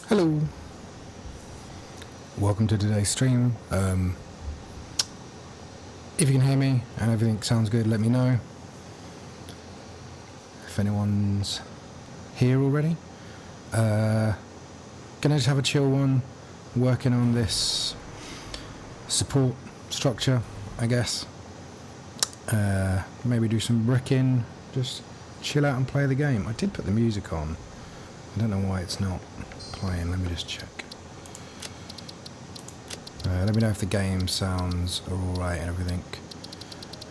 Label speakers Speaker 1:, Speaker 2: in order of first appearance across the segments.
Speaker 1: Hello, welcome to today's stream. If you can hear me and everything sounds good, let me know. If anyone's here already, gonna just have a chill one, working on this support structure, I guess. Maybe do some bricking, just chill out and play the game. I did put the music on. I don't know why it's not playing. Let me just check. Let me know if the game sounds alright and everything.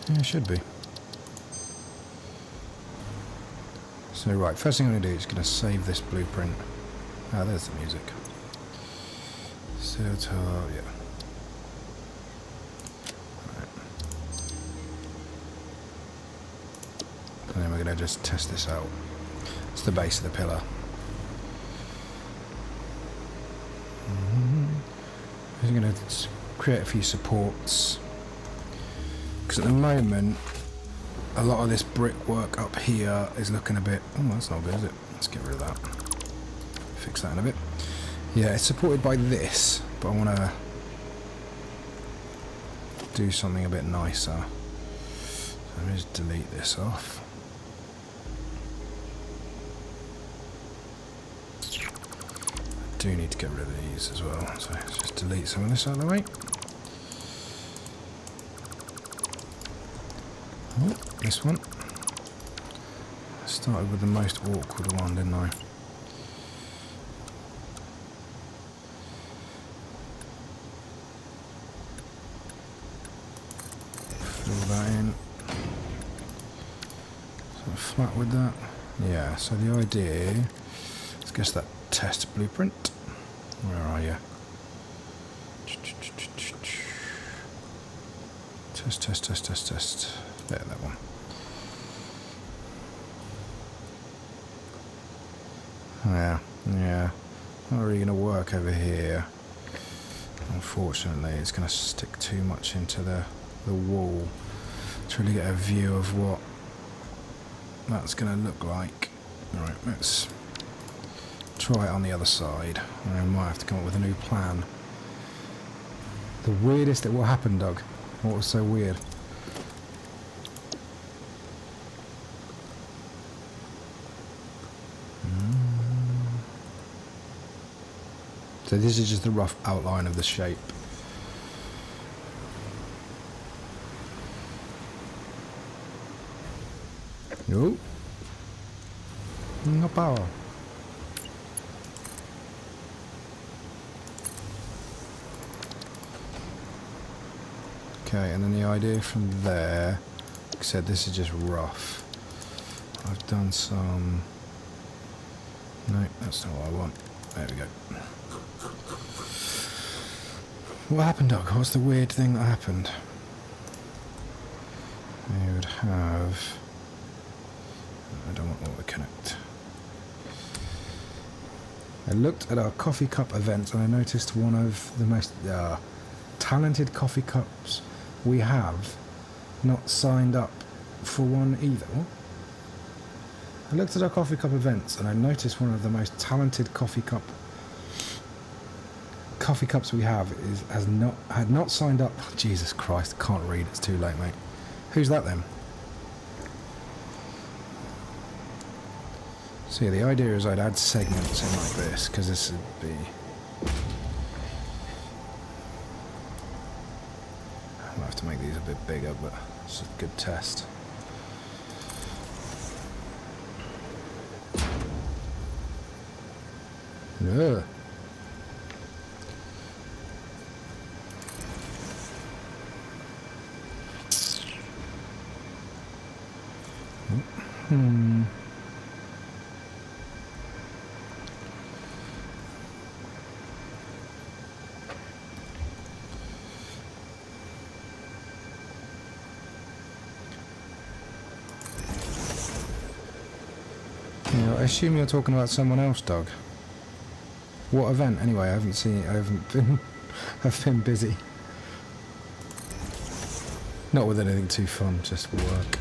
Speaker 1: Yeah, it should be. So right, first thing I'm going to do is going to save this blueprint. Ah, there's the music. So, yeah. Right. And then we're going to just test this out. It's the base of the pillar. I'm going to create a few supports, because at the moment a lot of this brickwork up here is looking a bit, oh, that's not good, is it? Let's get rid of that, fix that in a bit. Yeah, it's supported by this, but I want to do something a bit nicer. So let me just delete this off. Do need to get rid of these as well, so let's just delete some of this out of the way. Oh, this one. I started with the most awkward one, didn't I? Fill that in. So flat with that. Yeah, so the idea, let's guess that test blueprint. Where are you? Test. There, that one. Yeah. Not really going to work over here. Unfortunately, it's going to stick too much into the wall to really get a view of what that's going to look like. Alright, let's try it on the other side, and I might have to come up with a new plan. The weirdest that will happen, Doug. What was so weird? So this is just the rough outline of the shape. No. No power. Okay, and then the idea from there, like I said, this is just rough. I've done some... No, that's not what I want. There we go. What happened, Doug? What's the weird thing that happened? You would have... I don't want auto connect. I looked at our coffee cup events and I noticed one of the most talented coffee cups we have not signed up for one either. What? I looked at our coffee cup events and I noticed one of the most talented coffee cups we have had not signed up. Jesus Christ, I can't read, it's too late, mate. Who's that then? So yeah, the idea is I'd add segments in like this, because this would be... I'll have to make these a bit bigger, but it's a good test. Yeah. I assume you're talking about someone else, Doug. What event? Anyway, I haven't seen it. I've been busy. Not with anything too fun, just work.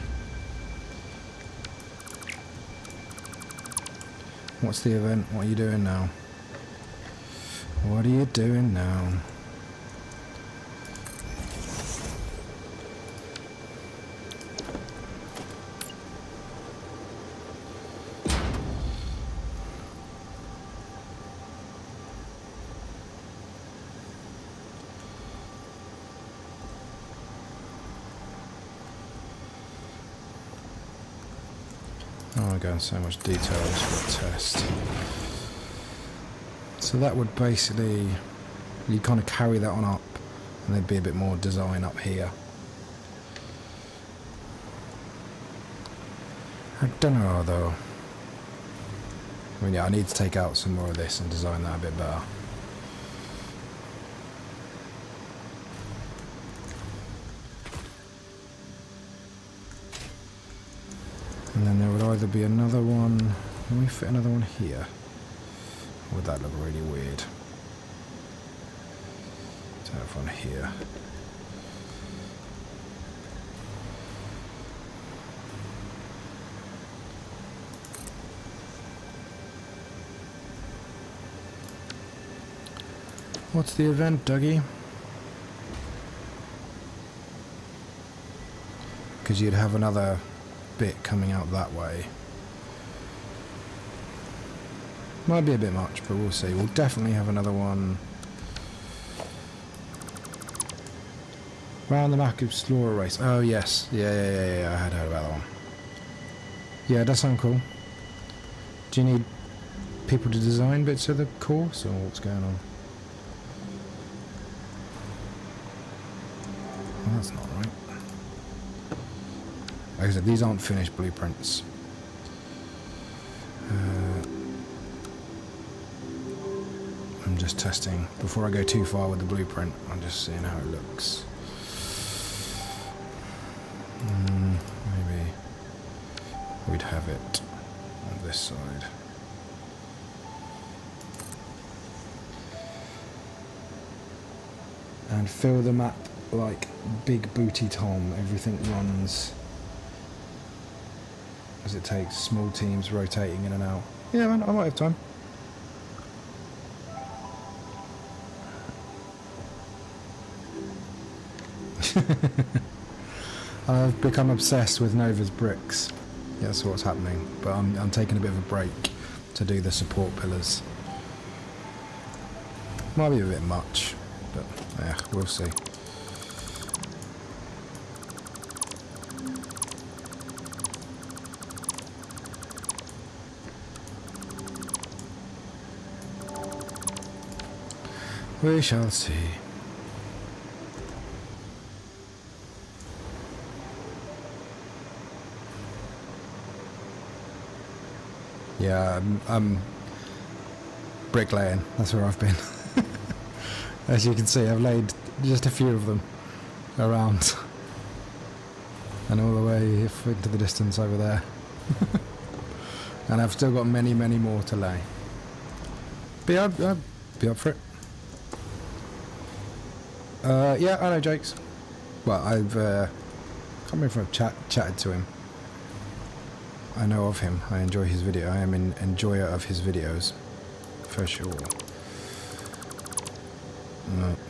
Speaker 1: What's the event? What are you doing now? What are you doing now? Oh, I go in so much detail for a test. So that would basically, you kind of carry that on up, and there'd be a bit more design up here. I don't know though. I mean, yeah, I need to take out some more of this and design that a bit better. And then there would either be another one. Can we fit another one here? Or would that look really weird? Let's have one here. What's the event, Dougie? Because you'd have another bit coming out that way. Might be a bit much, but we'll see. We'll definitely have another one. Round the Mac Explorer race. Oh yes, yeah. I had heard about that one. Yeah, that sounds cool. Do you need people to design bits of the course, or what's going on? Well, that's not right. Like I said, these aren't finished blueprints. I'm just testing. Before I go too far with the blueprint, I'm just seeing how it looks. Maybe we'd have it on this side. And fill the map like Big Booty Tom. Everything runs as it takes, small teams rotating in and out. Yeah, man, I might have time. I've become obsessed with Nova's bricks. Yeah, that's what's happening. But I'm taking a bit of a break to do the support pillars. Might be a bit much, but yeah, we'll see. We shall see. Yeah, bricklaying, that's where I've been. As you can see, I've laid just a few of them around. And all the way into the distance over there. And I've still got many, many more to lay. But yeah, I'd be up for it. Yeah, I know Jake's. Well, I've can't remember if I've chatted to him. I know of him. I enjoy his video. I am an enjoyer of his videos, for sure.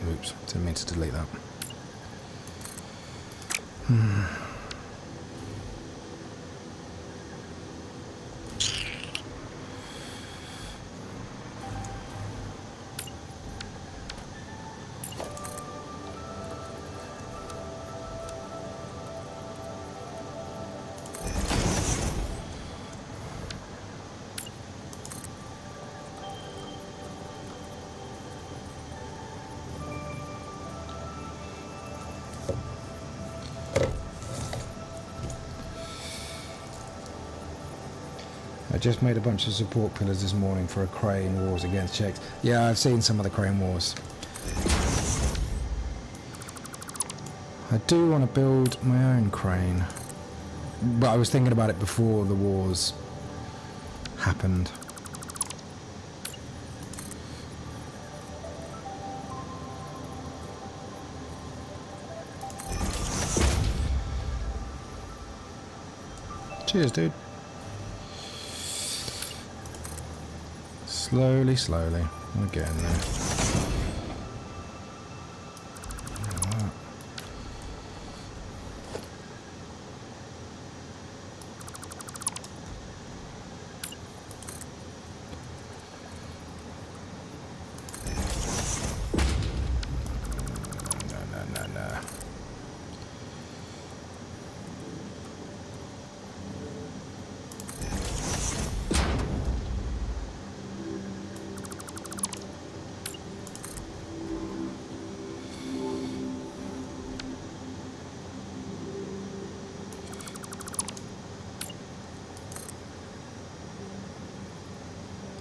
Speaker 1: Oops, didn't mean to delete that. I just made a bunch of support pillars this morning for a crane wars against Czechs. Yeah, I've seen some of the crane wars. I do want to build my own crane. But I was thinking about it before the wars happened. Cheers, dude. Slowly, slowly. We're getting there.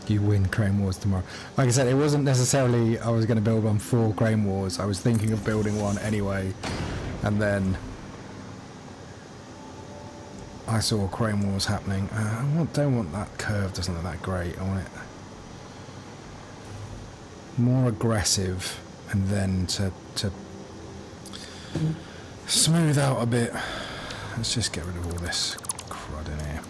Speaker 1: You win Crane Wars tomorrow. Like I said, it wasn't necessarily I was going to build one for Crane Wars. I was thinking of building one anyway. And then I saw Crane Wars happening. Don't want that curve, doesn't look that great. I want it more aggressive and then to smooth out a bit. Let's just get rid of all this crud in here.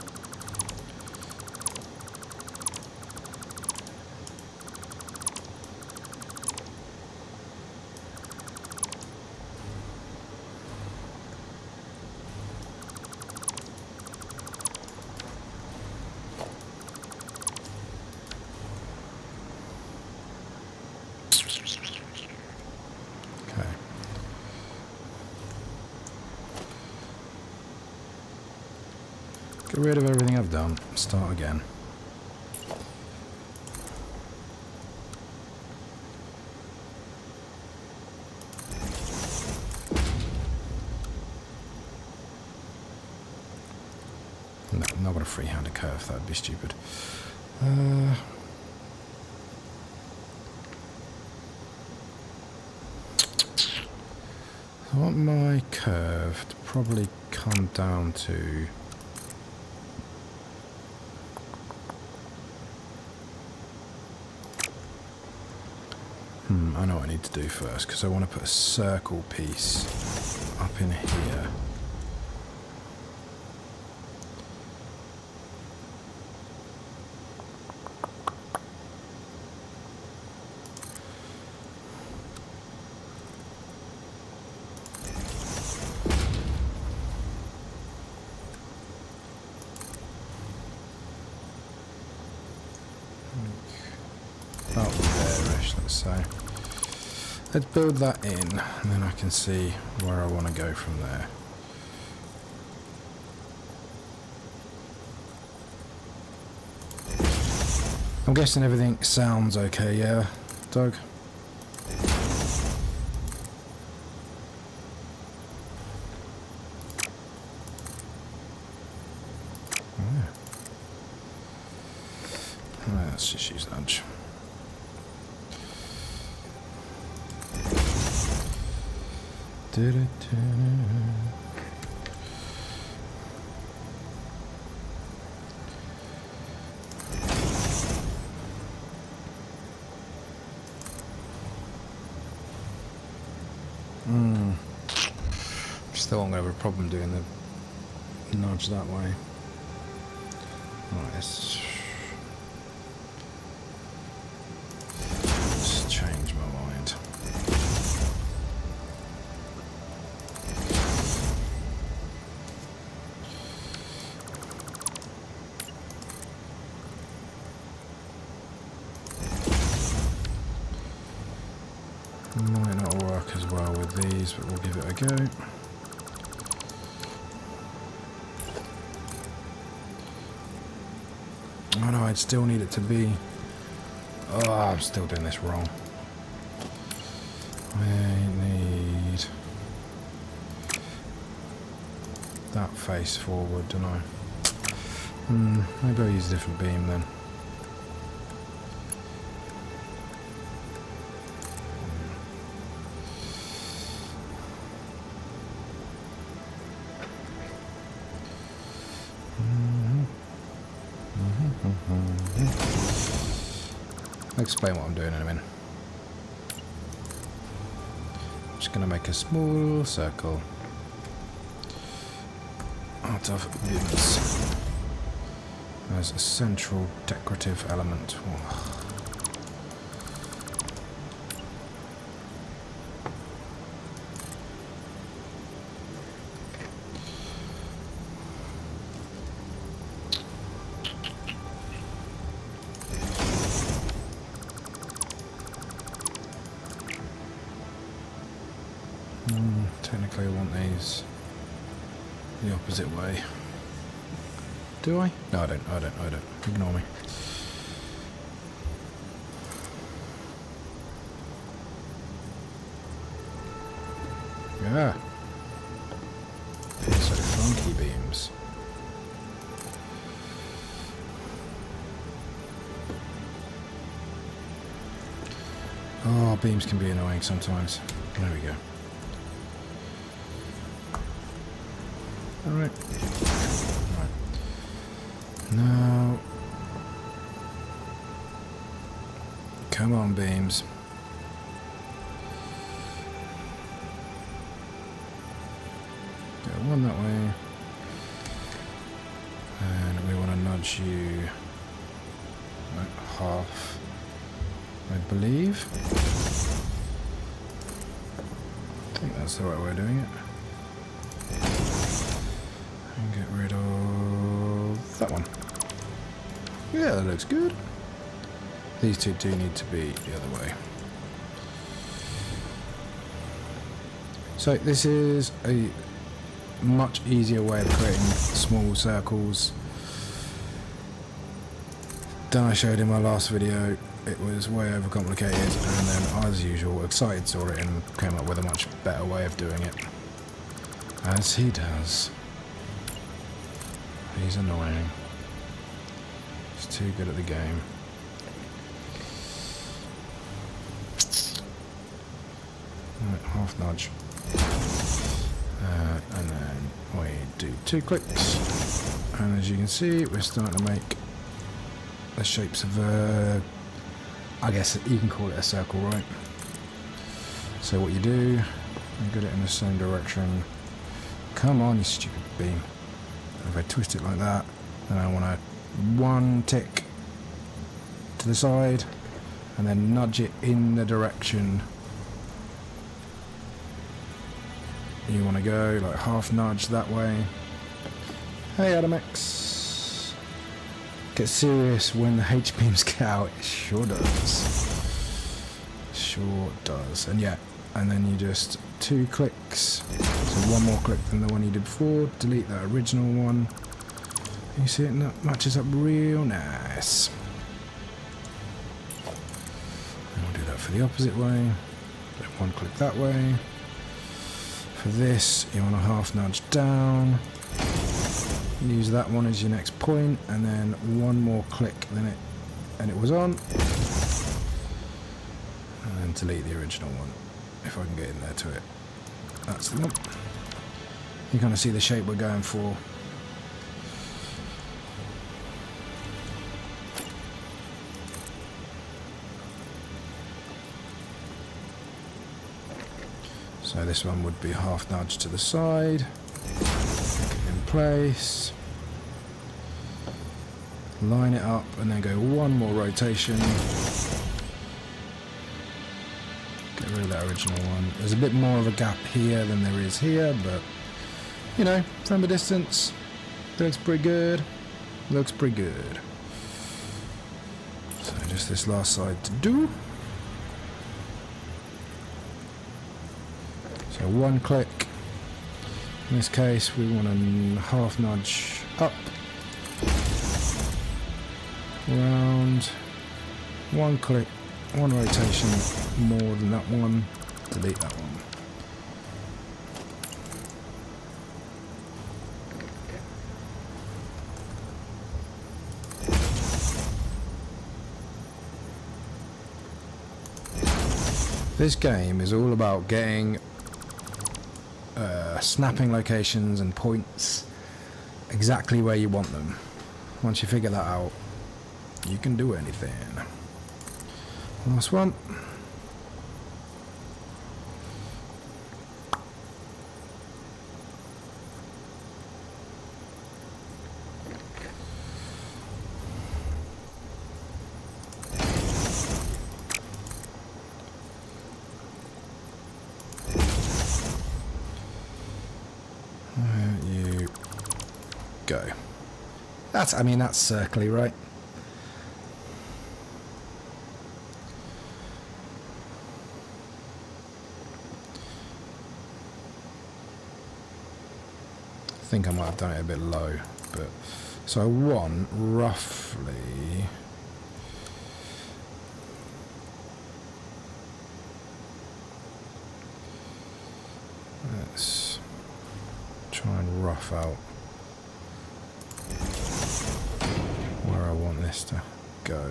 Speaker 1: Get rid of everything I've done. Start again. No, I'm not going to freehand a curve. That would be stupid. I want my curve to probably come down to... I know what I need to do first, because I want to put a circle piece up in here. About there-ish, let's say. Let's build that in, and then I can see where I want to go from there. I'm guessing everything sounds okay, yeah, Doug? Oh. Let's just use nudge. Still I'm going to have a problem doing the nudge that way. Right, let's change my mind. Might not work as well with these, but we'll give it a go. Oh no, I'd still need it to be... Oh, I'm still doing this wrong. I need that face forward, don't I? Maybe I'll use a different beam then. I'll explain what I'm doing in a minute. I'm just going to make a small circle out of beams as a central decorative element. Technically I want these the opposite way. Do I? No, I don't. Ignore me. Yeah. So funky beams. beams can be annoying sometimes. There we go. Alright. Right. Now... Come on, beams. Go one that way. And we want to nudge you like half, I believe. I think that's the right way of doing it. And get rid of that one. Yeah, that looks good. These two do need to be the other way. So this is a much easier way of creating small circles than I showed in my last video. It was way overcomplicated, and then as usual Excited saw it and came up with a much better way of doing it. As he does. He's annoying. He's too good at the game. Right, half nudge. And then we do 2 clicks. And as you can see, we're starting to make the shapes of a... I guess you can call it a circle, right? So what you do, you get it in the same direction. Come on, you stupid beam. If I twist it like that, then I want to 1 tick to the side, and then nudge it in the direction you want to go, like half nudge that way. Hey Adamex. Get serious when the H-beams get out. It sure does. Sure does. And yeah, and then you just 2 clicks. So 1 more click than the one you did before. Delete that original one. You see it matches up real nice. And we'll do that for the opposite way. 1 click that way. For this, you want to half nudge down. Use that one as your next point, and then 1 more click, and it was on. And then delete the original one, if I can get in there to it. That's the one. You kind of see the shape we're going for. So this one would be half nudge to the side, in place, line it up, and then go 1 more rotation. Get rid of that original one. There's a bit more of a gap here than there is here, but you know, from a distance, looks pretty good. Looks pretty good. So just this last side to do. So 1 click. In this case, we want to half nudge up, round, 1 click, 1 rotation more than that one, delete that one. This game is all about getting snapping locations and points exactly where you want them. Once you figure that out, you can do anything. Last one. You go. That's circly, right? I think I might have done it a bit low, but so I want roughly let's try and rough out where I want this to go.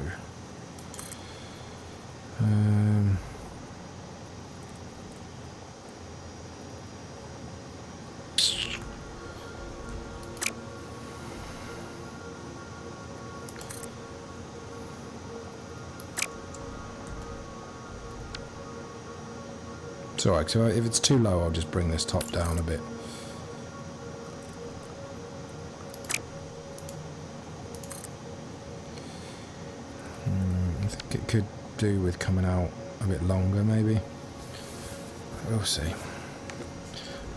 Speaker 1: alright, so if it's too low, I'll just bring this top down a bit. I think it could do with coming out a bit longer, maybe. We'll see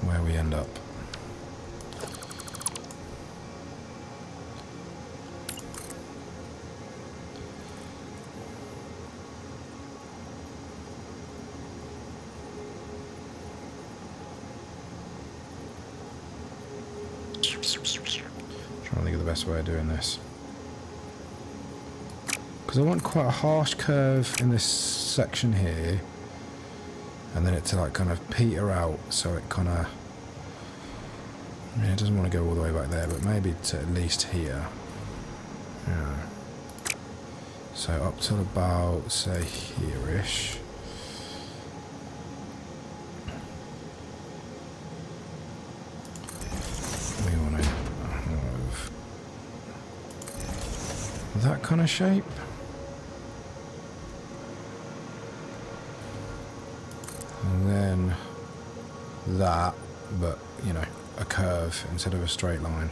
Speaker 1: where we end up. Trying to think of the best way of doing this. Because I want quite a harsh curve in this section here, and then it to like kind of peter out, so it kind of, I mean, it doesn't want to go all the way back there, but maybe to at least here. Yeah. So up till about, say, here-ish. We want to have that kind of shape. And then that, but, you know, a curve instead of a straight line.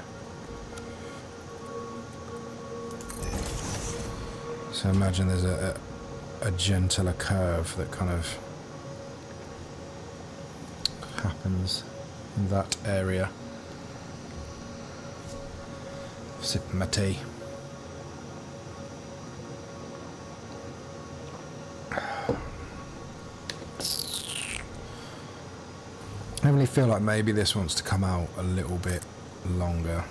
Speaker 1: So imagine there's a gentler curve that kind of happens in that area. Sip my tea. I really feel like maybe this wants to come out a little bit longer.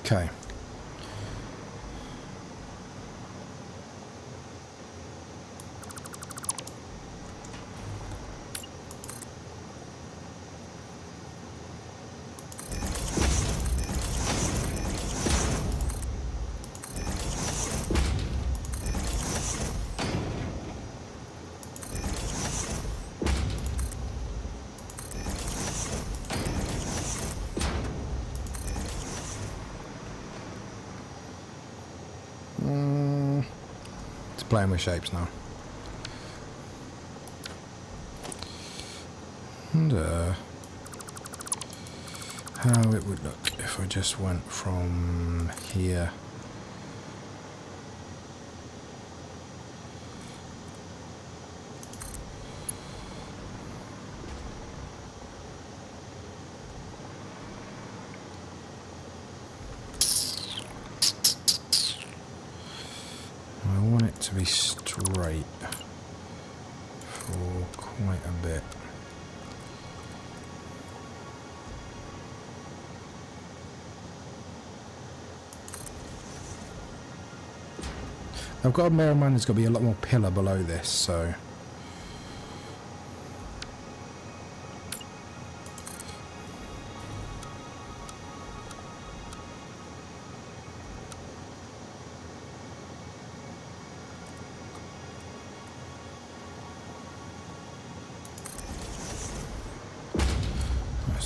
Speaker 1: Okay. Playing with shapes now. And how it would look if I just went from here. To be straight for quite a bit. I've got to bear in mind there's got to be a lot more pillar below this, so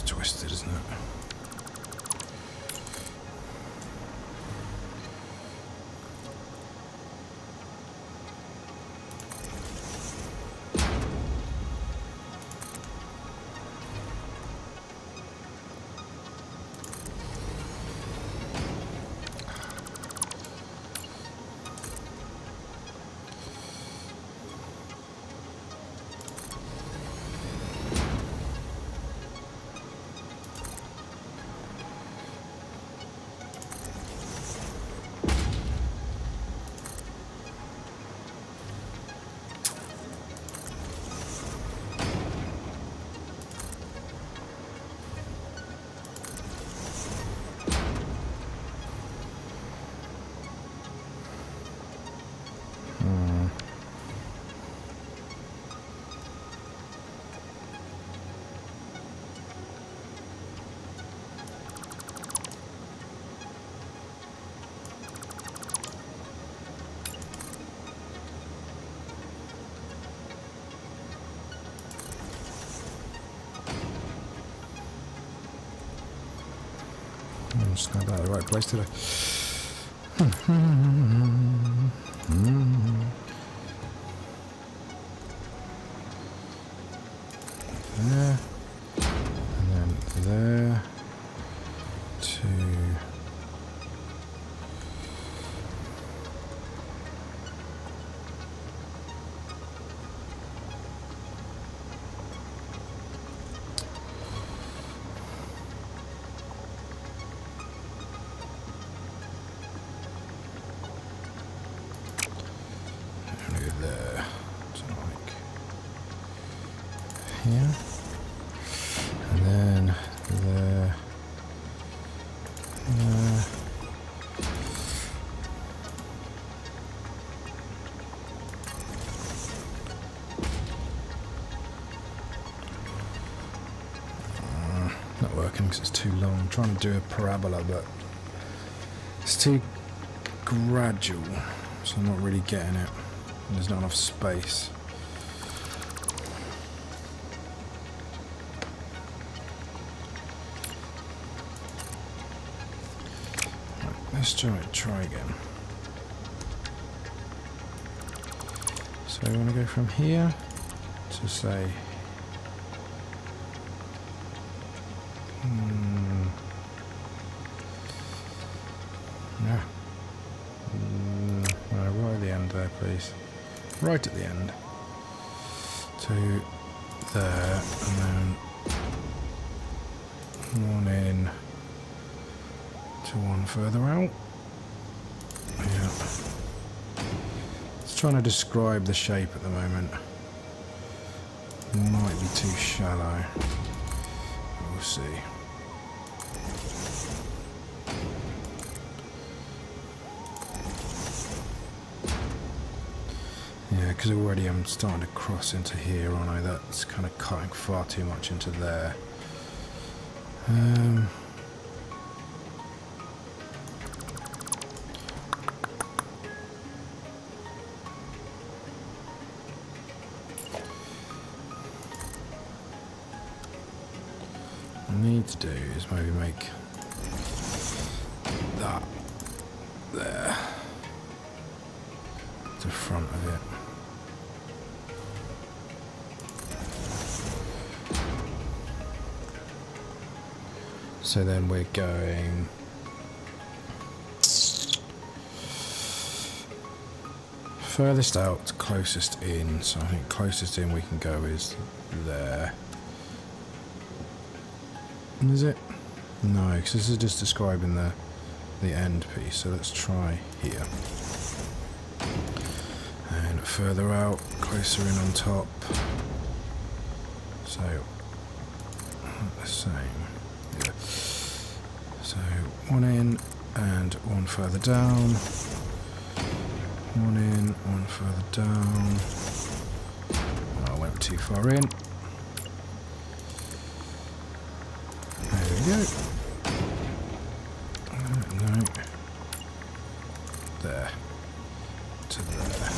Speaker 1: twisted, isn't it? Snap out of the right place today. There. And then there. To... there. So like here. And then there. There. Not working because it's too long. I'm trying to do a parabola, but it's too gradual, so I'm not really getting it. And there's not enough space. Right, let's try again. So we want to go from here to say yeah. Right at the end there, please. Right at the end. To there, and then one in to one further out. Yeah. It's trying to describe the shape at the moment. Might be too shallow. We'll see. Yeah, because already I'm starting to cross into here, aren't I? That's kind of cutting far too much into there. What I need to do is maybe make that there, the front of it. So then we're going furthest out, closest in. So I think closest in we can go is there. Is it? No, because this is just describing the end piece. So let's try here. And further out, closer in on top. So the same. Yeah. So one in and one further down. One in, one further down. Oh, I went too far in. There we go. No. There. To there.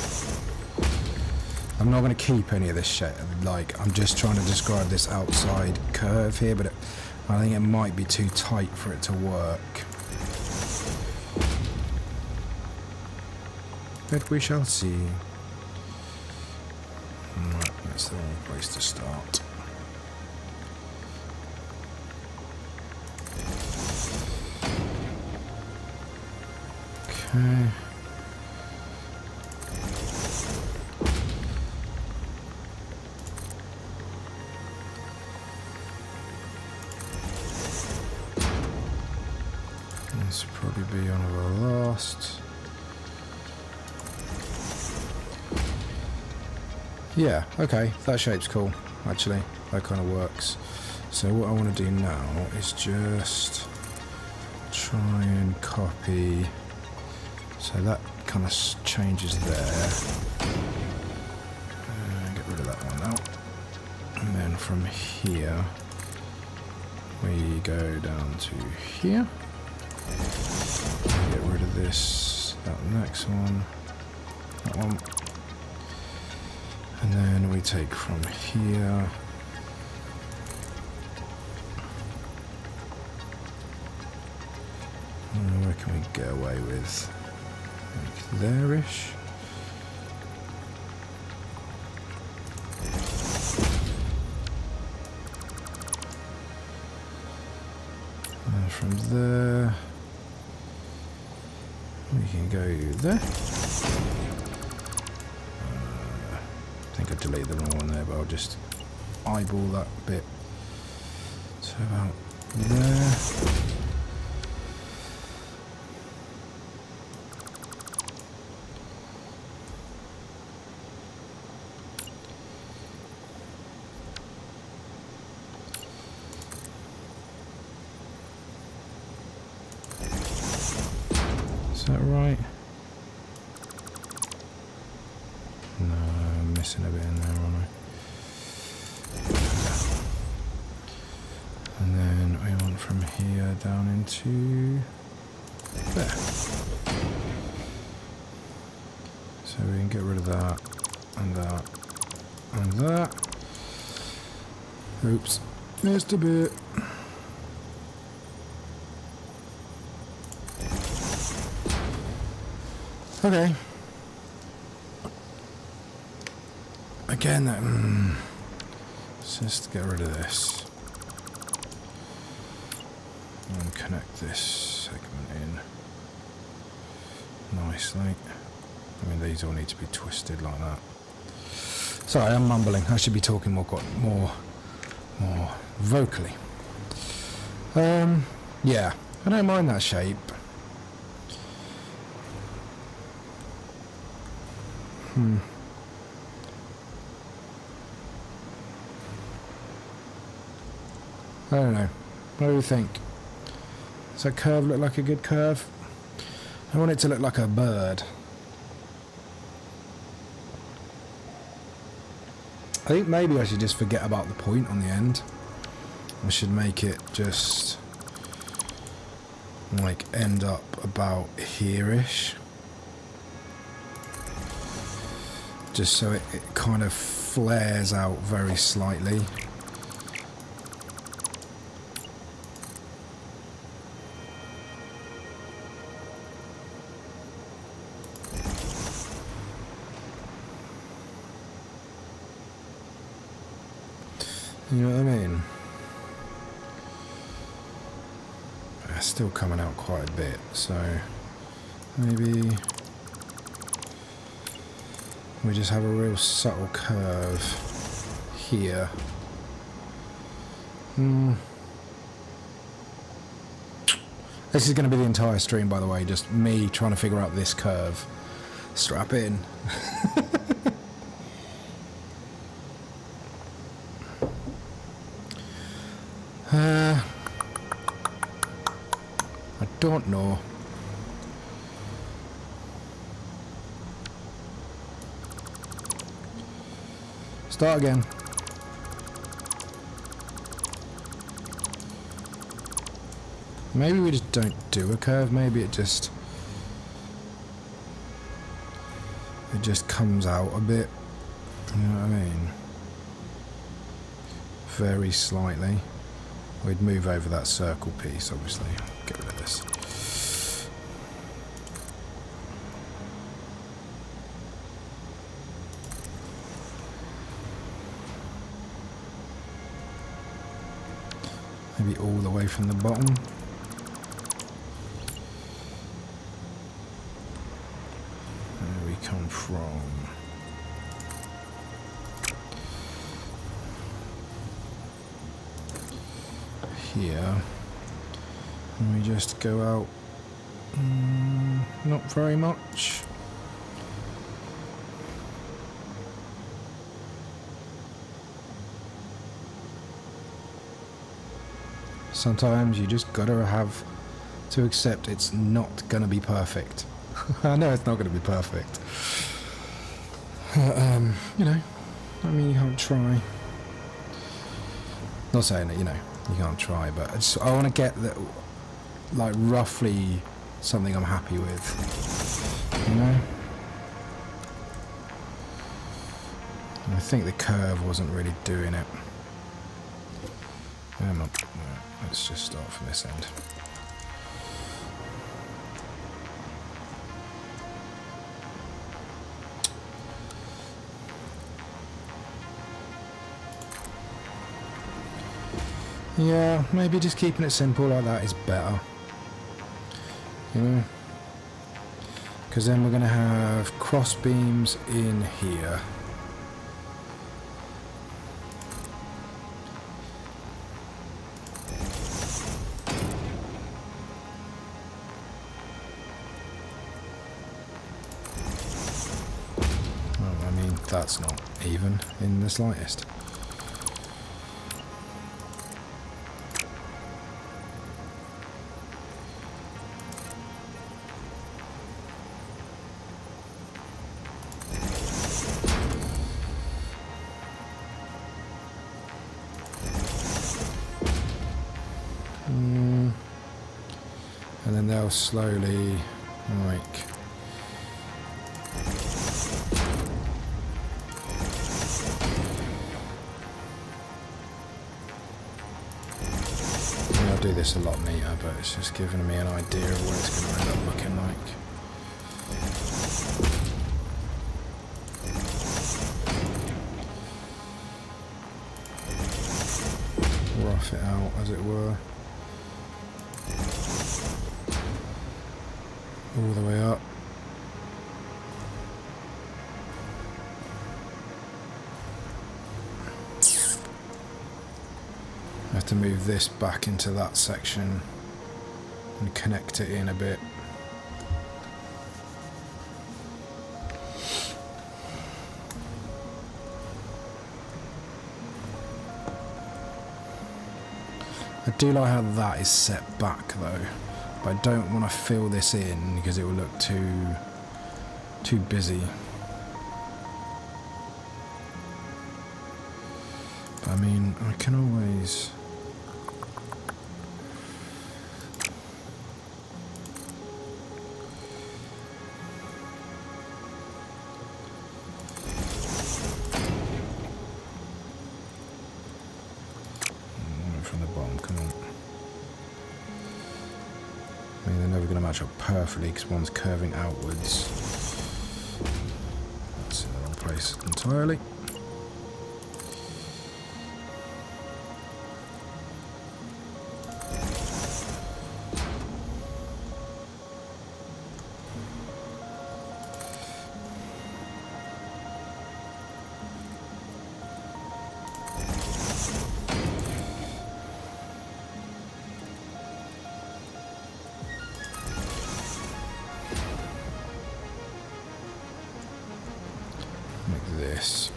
Speaker 1: I'm not going to keep any of this shit. Like, I'm just trying to describe this outside curve here, but I think it might be too tight for it to work. But we shall see. Right, that's the wrong place to start. Okay. This will probably be one of our last. Yeah, okay, that shape's cool, actually. That kind of works. So what I want to do now is just try and copy. So that kind of changes there. Get rid of that one now. And then from here, we go down to here. Get rid of this, that next one, that one. And then we take from here. Where can we get away with? Like there-ish. And from there, we can go there. I think I deleted the wrong one there, but I'll just eyeball that bit. So about there. Is that right? No, I'm missing a bit in there, aren't I? And then I want from here down into there. So we can get rid of that, and that, and that. Oops, missed a bit. Okay. Again, that. Let's just get rid of this. And connect this segment in nicely. I mean, these all need to be twisted like that. Sorry, I'm mumbling. I should be talking more vocally. Yeah, I don't mind that shape. I don't know. What do you think? Does that curve look like a good curve? I want it to look like a bird. I think maybe I should just forget about the point on the end. I should make it just like end up about here-ish. Just so it kind of flares out very slightly. You know what I mean? It's still coming out quite a bit, so maybe we just have a real subtle curve here. This is going to be the entire stream, by the way, just me trying to figure out this curve. Strap in. I don't know. Start again. Maybe we just don't do a curve. Maybe it just comes out a bit. You know what I mean? Very slightly. We'd move over that circle piece, obviously. Get rid of this. Maybe all the way from the bottom. Where we come from. Here. And we just go out. Not very much. Sometimes you just gotta have to accept it's not gonna be perfect. I know it's not gonna be perfect. You know, I mean, you can't try. Not saying that, you know, you can't try, but I want to get that, like, roughly something I'm happy with, you know? And I think the curve wasn't really doing it. Let's just start from this end. Yeah, maybe just keeping it simple like that is better. You know? Because then we're going to have cross beams in here. Oh, I mean, that's not even in the slightest. And then they'll slowly, like, I'll do this a lot neater, but it's just giving me an idea of what it's going to end up looking like. Rough it out, as it were. All the way up. I have to move this back into that section and connect it in a bit. I do like how that is set back though. But I don't want to fill this in because it will look too busy. But I mean, I can always... From the bottom, come on. I mean, they're never going to match up perfectly because one's curving outwards. That's in the wrong place entirely. Like this.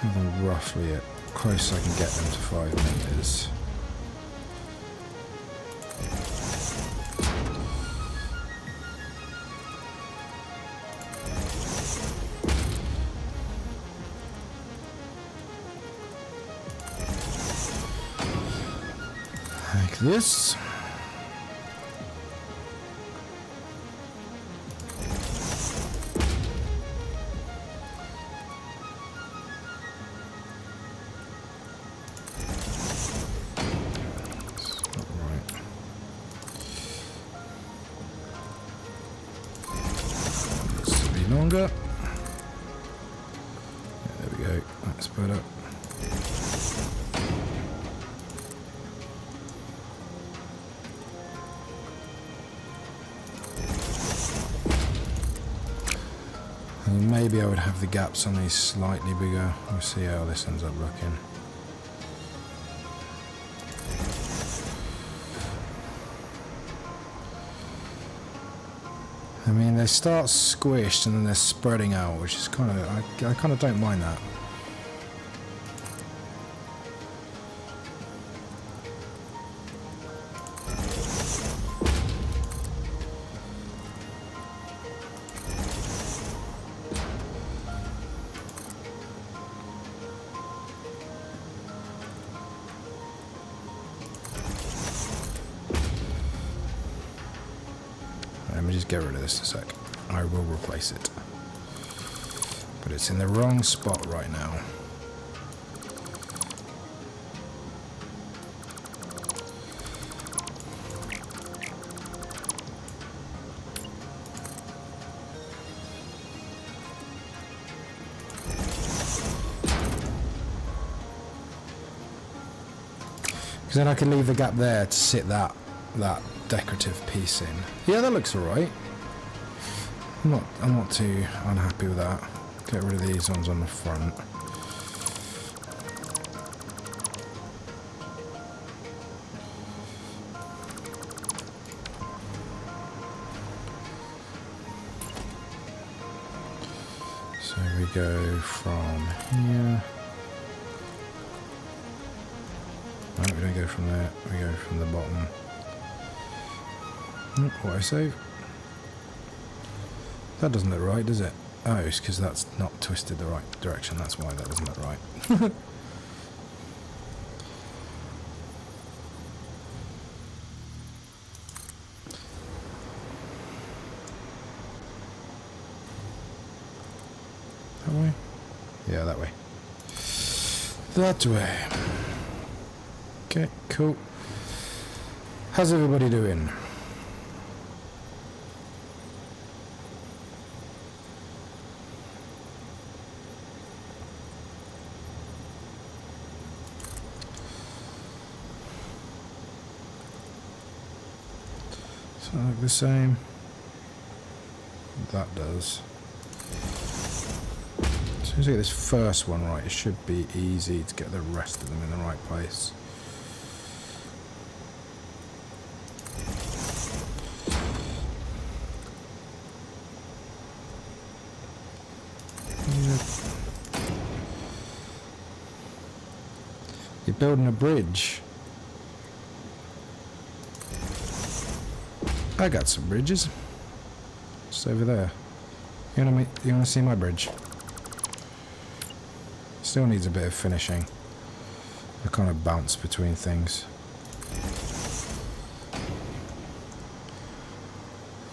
Speaker 1: And then roughly at close I can get them to 5 meters. Like this. Longer. Yeah, there we go. That's better. And maybe I would have the gaps on these slightly bigger. We'll see how this ends up looking. I mean, they start squished and then they're spreading out, which is kind of, I kind of don't mind that. Let me just get rid of this a sec. I will replace it. But it's in the wrong spot right now. then I can leave the gap there to sit that decorative piece in. Yeah, that looks alright. I'm not too unhappy with that. Get rid of these ones on the front. So we go from here. No, we don't go from there. We go from the bottom. What I save? That doesn't look right, does it? Oh, it's because that's not twisted the right direction. That's why that doesn't look right. That way? Yeah, that way. That way. Okay, cool. How's everybody doing? Does that look the same? That does. As soon as I get this first one right, it should be easy to get the rest of them in the right place. You're building a bridge. I got some bridges. Just over there. You wanna see my bridge? Still needs a bit of finishing. I kind of bounce between things.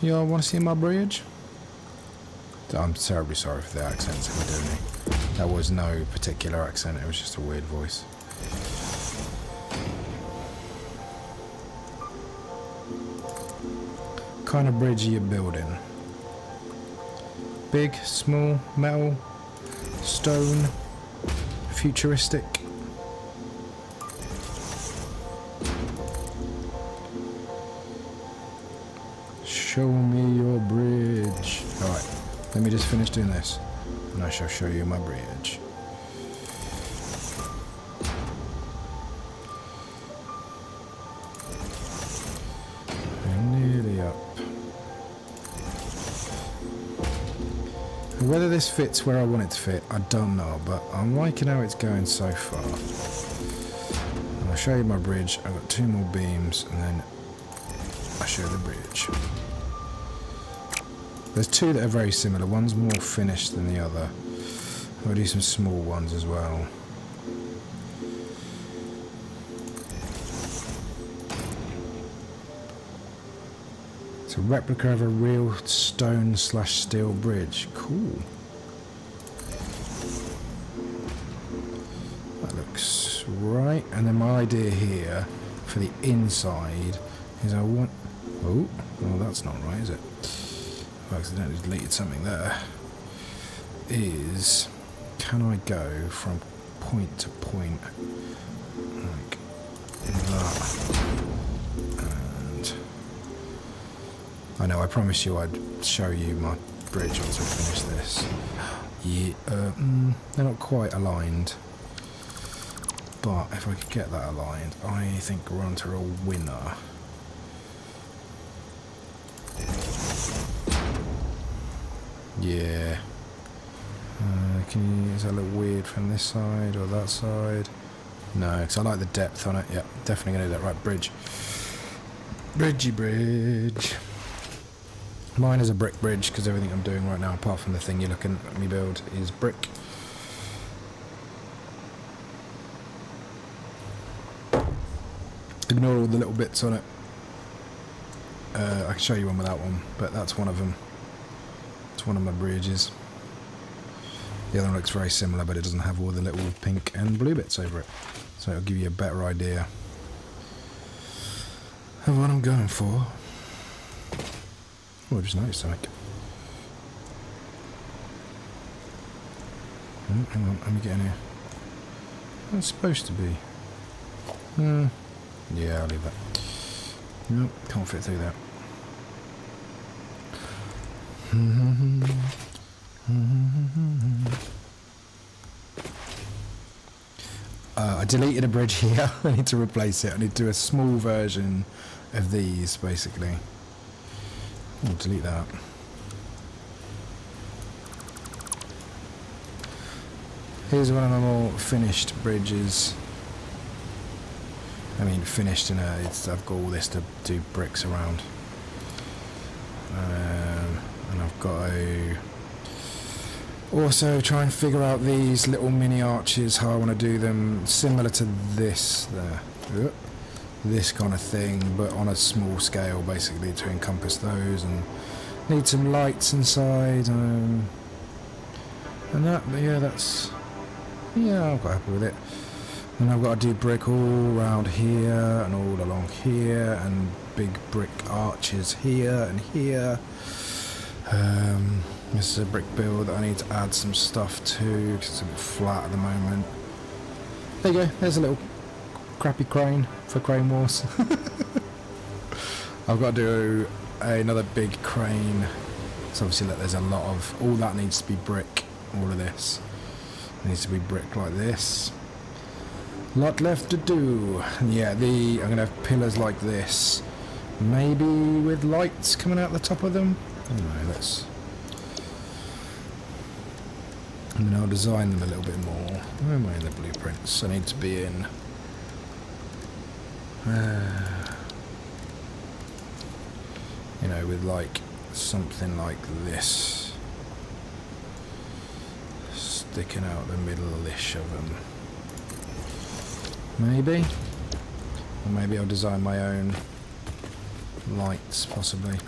Speaker 1: Y'all wanna see my bridge? I'm terribly sorry for the accents if we're doing it. That was no particular accent, it was just a weird voice. What kind of bridge are you building? Big, small, metal, stone, futuristic? Show me your bridge. Alright, let me just finish doing this and I shall show you my bridge. Nearly up. Whether this fits where I want it to fit, I don't know, but I'm liking how it's going so far. And I'll show you my bridge. I've got 2 more beams, and then I'll show the bridge. There's 2 that are very similar. One's more finished than the other. I'll do some small ones as well. It's a replica of a real stone/steel bridge. Cool. That looks right. And then my idea here for the inside is I want... Oh, well that's not right, is it? I accidentally deleted something there. Is... Can I go from point to point like that? I know, I promised you I'd show you my bridge once we finish this. Yeah, they're not quite aligned. But if I could get that aligned, I think we're onto a winner. Yeah. Is that look weird from this side or that side? No, because I like the depth on it. Yeah, definitely going to do that. Right, bridge. Bridgey bridge. Mine is a brick bridge because everything I'm doing right now, apart from the thing you're looking at me build, is brick. Ignore all the little bits on it. I can show you one without one, but that's one of them. It's one of my bridges. The other one looks very similar, but it doesn't have all the little pink and blue bits over it. So it'll give you a better idea of what I'm going for. Oh, I just noticed something. Oh, hang on, let me get in here. That's supposed to be. Yeah, I'll leave that. Nope, can't fit through that. I deleted a bridge here. I need to replace it. I need to do a small version of these, basically. I'll delete that. Here's one of the more finished bridges. I mean, finished in a... I've got all this to do bricks around. And I've got to also try and figure out these little mini arches, how I want to do them, similar to this there. This kind of thing, but on a small scale, basically, to encompass those. And need some lights inside. And that, but yeah, that's... Yeah, I'm quite happy with it. And I've got to do brick all around here and all along here, and big brick arches here and here. This is a brick build that I need to add some stuff to because it's a bit flat at the moment. There you go, there's a little crappy crane for Crane Wars. I've got to do another big crane. So obviously look, there's a lot of... All that needs to be brick, all of this. Needs to be brick like this. Lot left to do. Yeah, I'm going to have pillars like this. Maybe with lights coming out the top of them. Anyway, let's... And then I'll design them a little bit more. Where am I in the blueprints? I need to be in... you know, with like something like this. Sticking out the middle-ish of them. Maybe. Or maybe I'll design my own lights, possibly.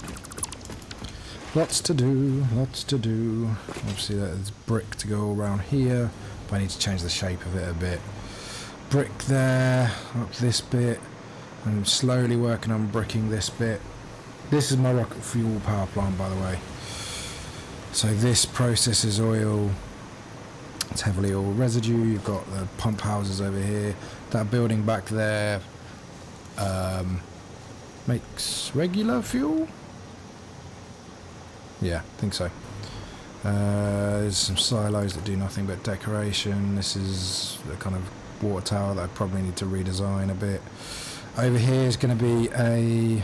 Speaker 1: Lots to do, lots to do. Obviously there's brick to go around here, but I need to change the shape of it a bit. Brick there, up this bit. I'm slowly working on bricking this bit. This is my rocket fuel power plant, by the way. So this processes oil. It's heavily oil residue. You've got the pump houses over here. That building back there makes regular fuel? Yeah, I think so. There's some silos that do nothing but decoration. This is the kind of water tower that I probably need to redesign a bit. Over here is going to be a...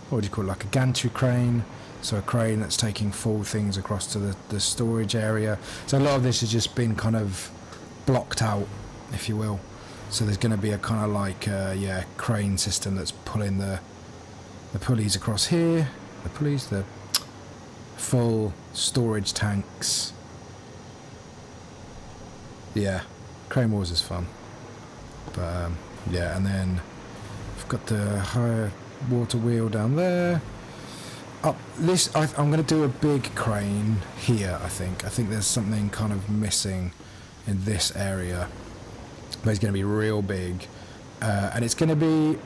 Speaker 1: what do you call it? Like a gantry crane. So a crane that's taking full things across to the storage area. So a lot of this has just been kind of blocked out, if you will. So there's going to be a kind of like, yeah, crane system that's pulling the pulleys across here. The pulleys, the full storage tanks. Yeah, Crane Wars is fun. But, yeah, and then I've got the higher water wheel down there. Up this, I'm going to do a big crane here, I think. I think there's something kind of missing in this area. But it's going to be real big. And it's going to be...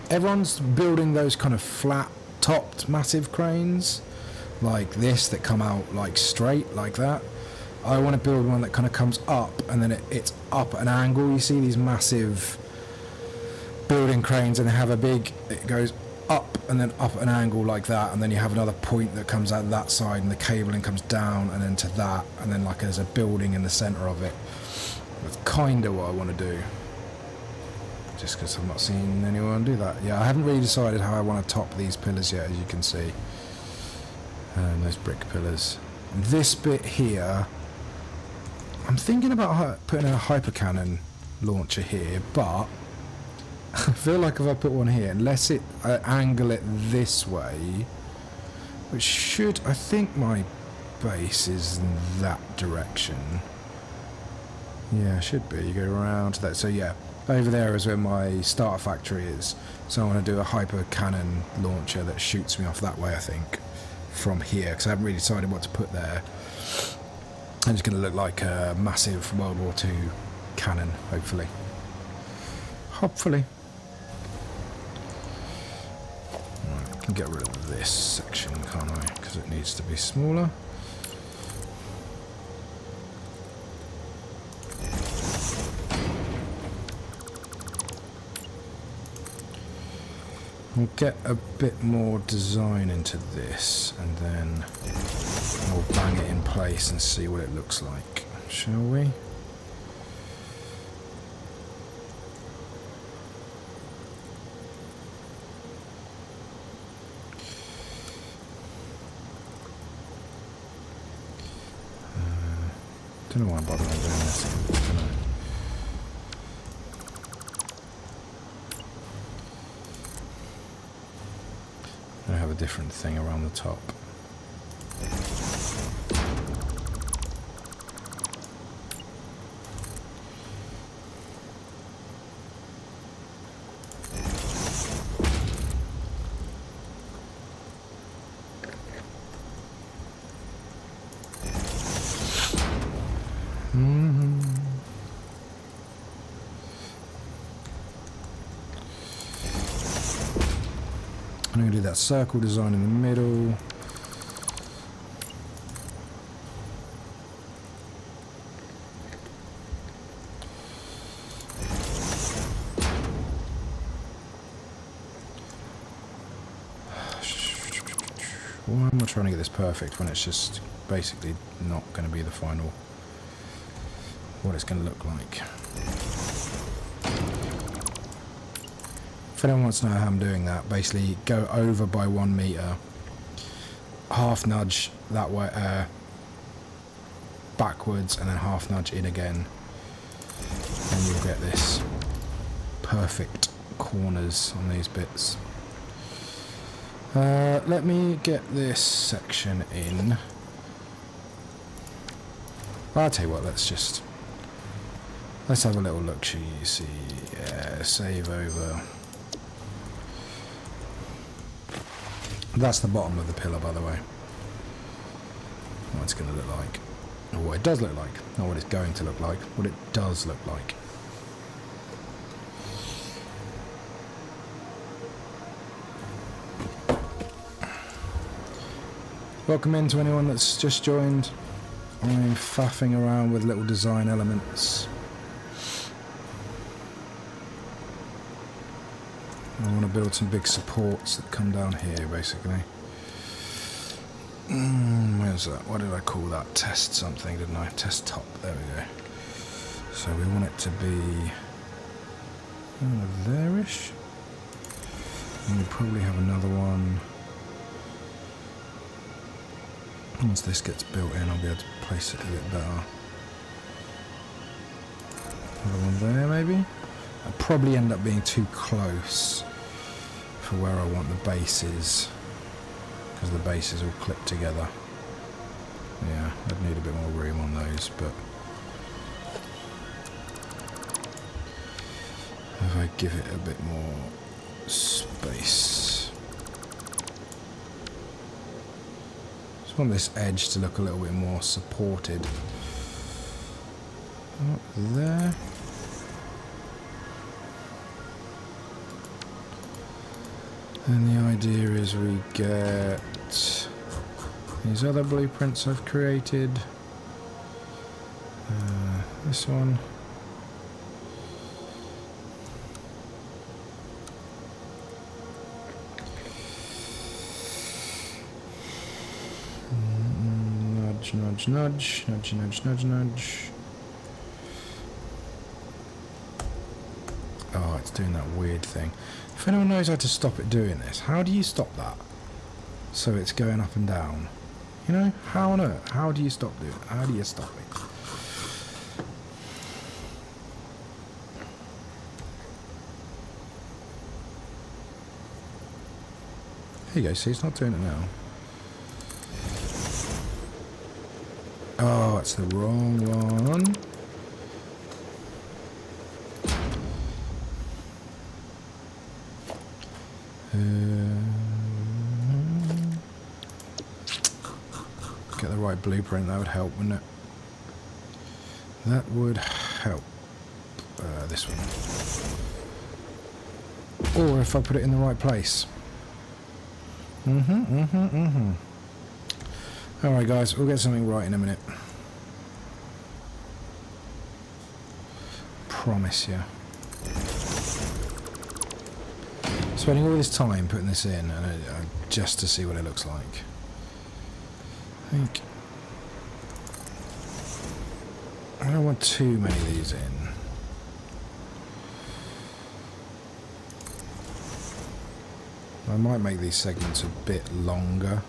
Speaker 1: Everyone's building those kind of flat-topped massive cranes. Like this, that come out like straight, like that. I want to build one that kind of comes up, and then it's up at an angle. You see these massive building cranes, and they have a big... It goes up and then up at an angle like that, and then you have another point that comes out that side, and the cabling comes down and then to that, and then like there's a building in the centre of it. That's kind of what I want to do. Just because I've not seen anyone do that. Yeah, I haven't really decided how I want to top these pillars yet, as you can see. Those brick pillars. This bit here, I'm thinking about putting a hypercannon launcher here, but I feel like if I put one here, unless it angle it this way, which should, I think my base is in that direction. Yeah, it should be. You go around to that. So yeah, over there is where my starter factory is. So I want to do a hyper cannon launcher that shoots me off that way, I think, from here, because I haven't really decided what to put there. And it's going to look like a massive World War II cannon, hopefully. Hopefully. Right, I can get rid of this section, can't I? Because it needs to be smaller. We'll get a bit more design into this and then we'll bang it in place and see what it looks like, shall we? Don't know why I'm bothering doing this. I don't know. I have a different thing around the top. I'm going to do that circle design in the middle. Why am I trying to get this perfect when it's just basically not going to be the final, what it's going to look like? If anyone wants to know how I'm doing that, basically go over by 1 meter, half nudge that way, backwards, and then half nudge in again, and you'll get this perfect corners on these bits. Let me get this section in. I'll tell you what, let's have a little look. See, yeah, save over. That's the bottom of the pillar, by the way. What it's going to look like. Or what it does look like. Not what it's going to look like. What it does look like. Welcome in to anyone that's just joined. I'm faffing around with little design elements. I want to build some big supports that come down here, basically. Where's that? What did I call that? Test something, didn't I? Test top. There we go. So we want it to be there-ish. And we probably have another one. Once this gets built in, I'll be able to place it a bit better. Another one there, maybe? I'll probably end up being too close for where I want the bases, because the bases all clip together. Yeah, I'd need a bit more room on those, but if I give it a bit more space. Just want this edge to look a little bit more supported. Up there. And the idea is we get these other blueprints I've created. This one. Nudge, nudge, nudge, nudge, nudge, nudge, nudge. Oh, it's doing that weird thing. If anyone knows how to stop it doing this, how do you stop that? So it's going up and down. You know, how on earth? How do you stop doing it? How do you stop it? There you go, see, it's not doing it now. Oh, that's the wrong one. Get the right blueprint, that would help, wouldn't it? That would help. This one. Or if I put it in the right place. Alright guys, we'll get something right in a minute. Promise you. Spending all this time putting this in and just to see what it looks like. I think I don't want too many of these in. I might make these segments a bit longer.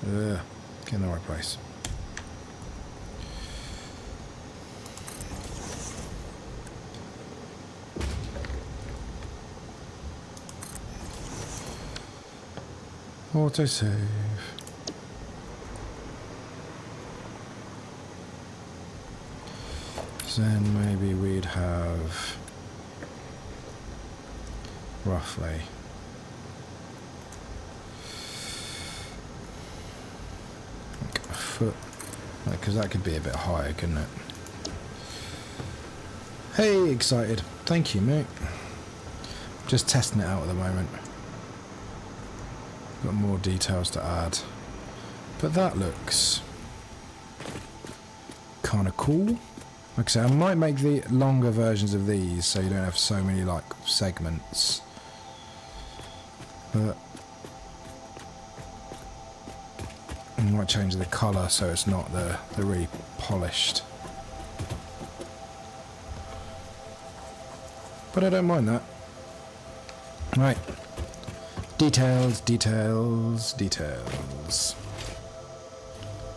Speaker 1: Get in the right place. Autosave. So then maybe we'd have roughly like a foot, because that could be a bit higher, couldn't it? Hey, excited. Thank you, mate. Just testing it out at the moment. Got more details to add, but that looks kind of cool. Like I said, I might make the longer versions of these so you don't have so many like segments, but I might change the colour so it's not the really polished, but I don't mind that. Right. Details, details, details.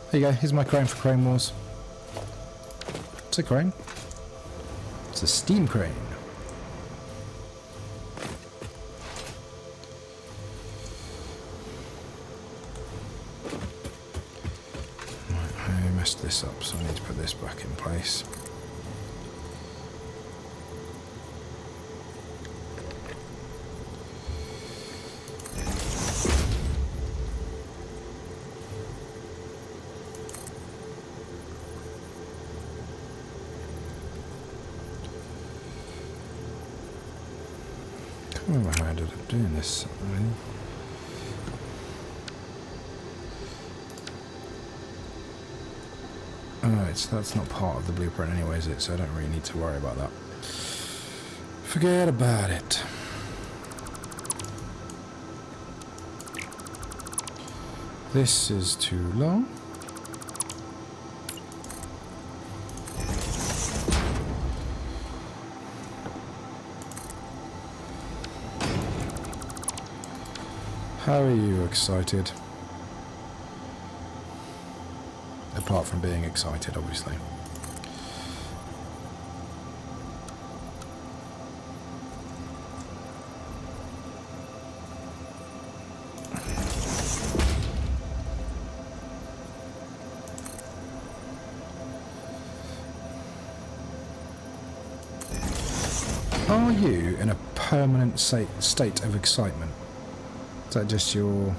Speaker 1: There you go, here's my crane for Crane Wars. It's a crane. It's a steam crane. Right, I messed this up, so I need to put this back in place. I don't remember how I ended up doing this. Alright, so that's not part of the blueprint anyway, is it? So I don't really need to worry about that. Forget about it. This is too long. How are you excited? Apart from being excited, obviously. Are you in a permanent state of excitement? Is that just your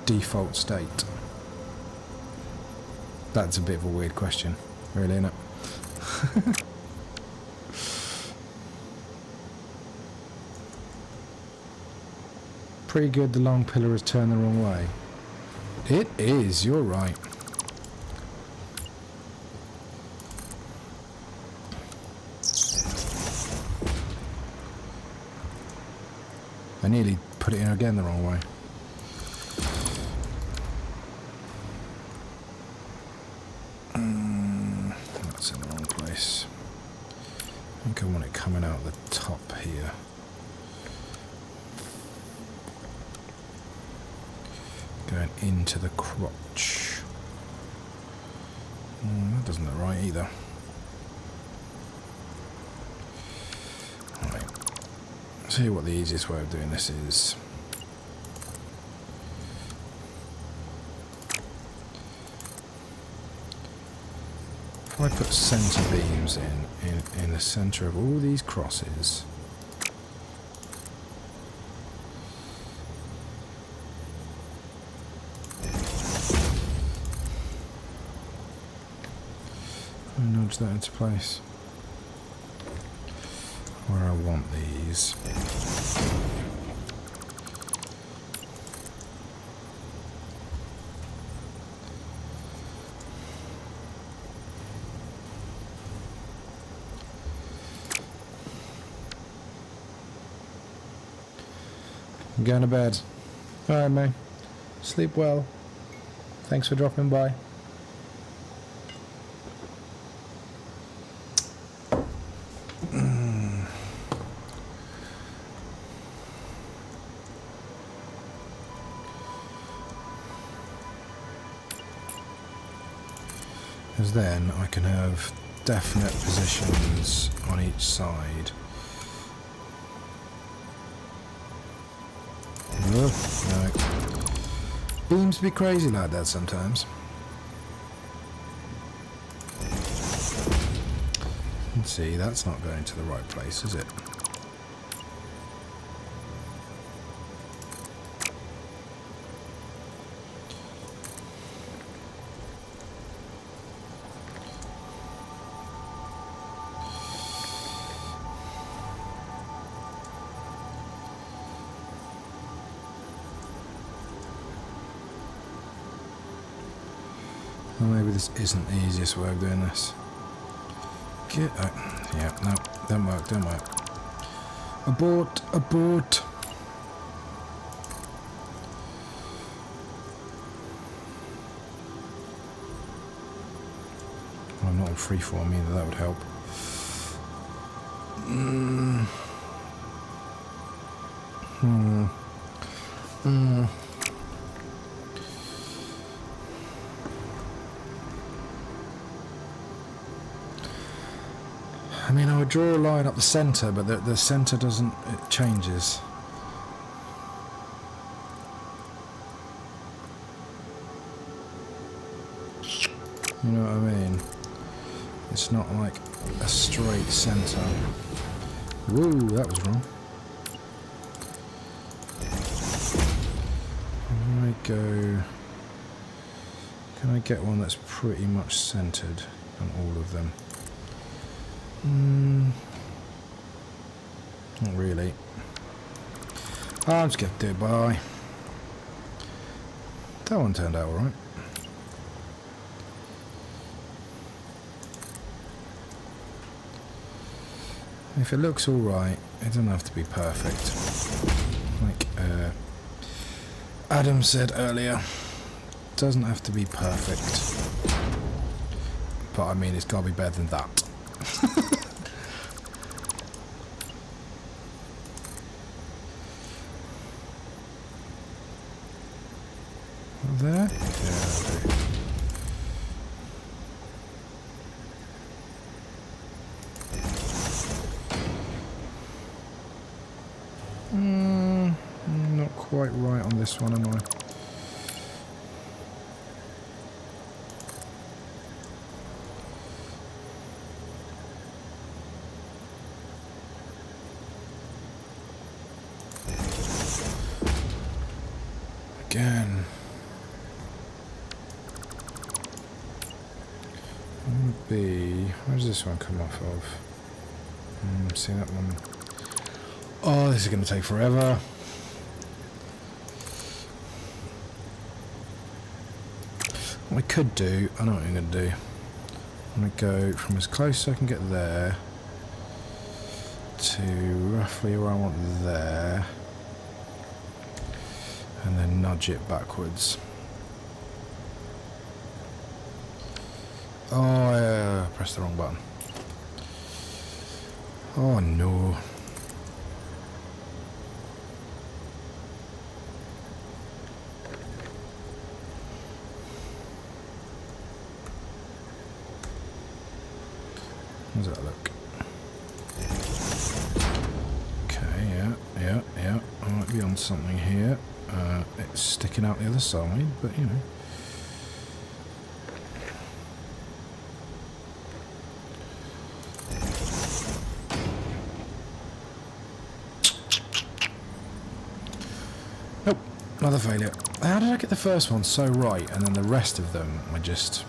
Speaker 1: default state? That's a bit of a weird question, really, isn't it? Pretty good the long pillar is turned the wrong way. It is, you're right. I nearly put it in again the wrong way. That's in the wrong place. I think I want it coming out the top here. Going into the crotch. That doesn't look right either. Right. I'll tell you what the easiest way of doing this is. If I put centre beams in the centre of all these crosses, and nudge that into place where I want these. I'm going to bed. Alright, mate. Sleep well. Thanks for dropping by. Because then I can have definite positions on each side. No. Beams be crazy like that sometimes. Let's see, that's not going to the right place, is it? Well, maybe this isn't the easiest way of doing this. Yeah, no, don't work. Abort. Well, I'm not on freeform either, that would help. I mean, I would draw a line up the centre, but the centre doesn't, it changes. You know what I mean? It's not like a straight centre. Whoa, that was wrong. Can I get one that's pretty much centred on all of them? Not really. I'm just going to do it by. That one turned out alright. If it looks alright, it doesn't have to be perfect. Like Adam said earlier, it doesn't have to be perfect. But I mean, it's got to be better than that. There? Yeah, not quite right on this one, am I? Again. Where does this one come off of? See that one? Oh, this is going to take forever. What I could do, I know what I'm going to do. I'm going to go from as close as I can get there to roughly where I want there, and then nudge it backwards. Oh, I pressed the wrong button. Oh no. How does that look? Okay, yeah. I might be on something here. It's sticking out the other side, but you know. Nope, another failure. How did I get the first one so right, and then the rest of them I just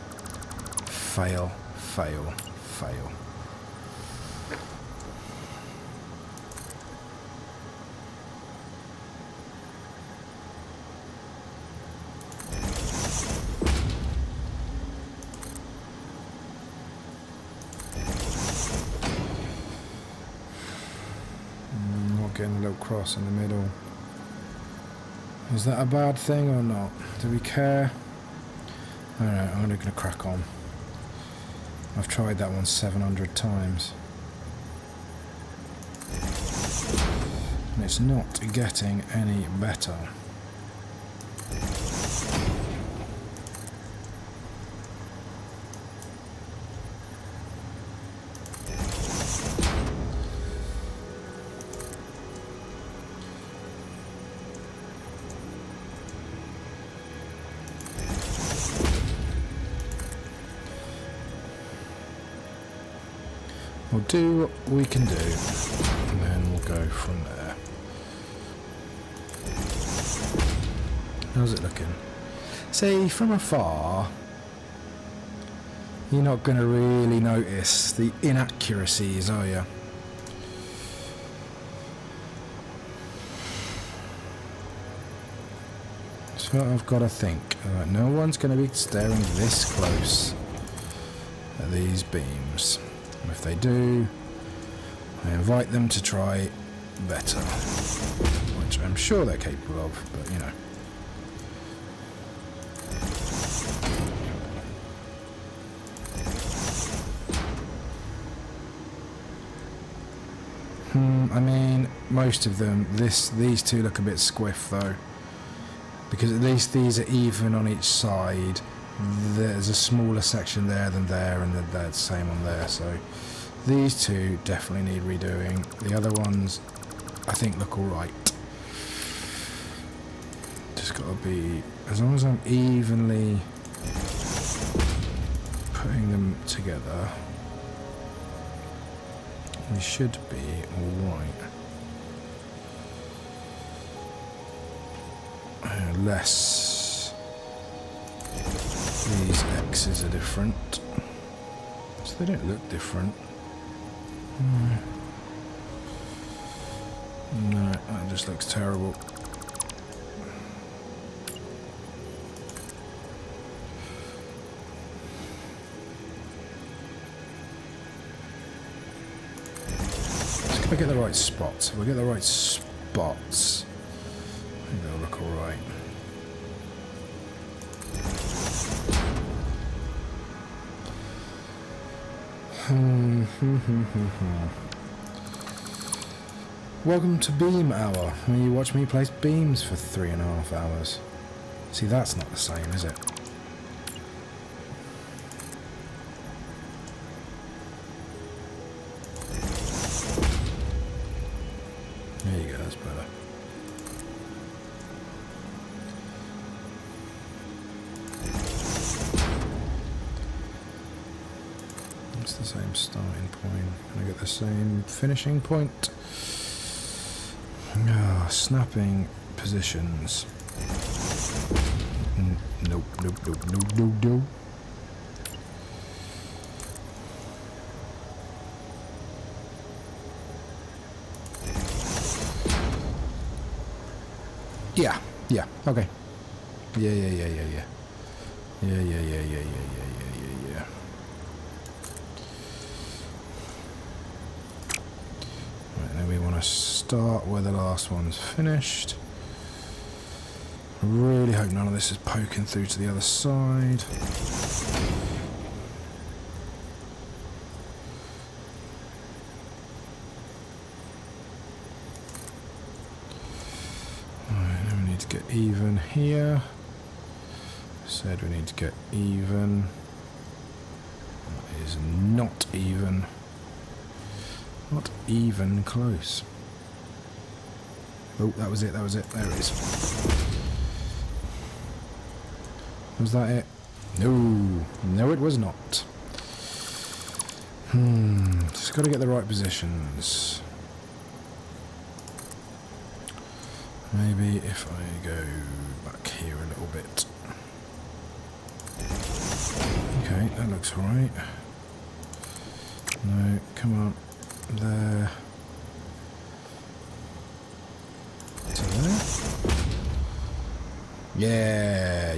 Speaker 1: fail? Not getting a little cross in the middle. Is that a bad thing or not? Do we care? Alright, I'm going to crack on. I've tried that one 700 times. And it's not getting any better. We'll do what we can do, and then we'll go from there. How's it looking? See, from afar, you're not going to really notice the inaccuracies, are you? So I've got to think. No one's going to be staring this close at these beams. And if they do, I invite them to try better, which I'm sure they're capable of, but you know. I mean, most of them, these two look a bit squiff though, because at least these are even on each side. There's a smaller section there than there, and they're the same on there, so these two definitely need redoing. The other ones, I think, look alright. Just gotta be, as long as I'm evenly putting them together, we should be alright. Unless these X's are different. So they don't look different. No, that just looks terrible. Just gotta get the right spots. If we get the right spots, I think they'll look alright. Welcome to Beam Hour, where you watch me place beams for 3.5 hours. See, that's not the same, is it? There you go, that's better. It's the same starting point. Can I get the same finishing point? Snapping positions. Nope, nope, nope, nope, nope, nope. Yeah, yeah, okay. Yeah. Right, then we want to start where the last one's finished. I really hope none of this is poking through to the other side. Get even here. Said we need to get even. That is not even. Not even close. Oh, that was it, that was it. There it is. Was that it? No. No, it was not. Just got to get the right positions. Maybe if I go back here a little bit. Okay, that looks alright. No, come on. There. To there. Yeah.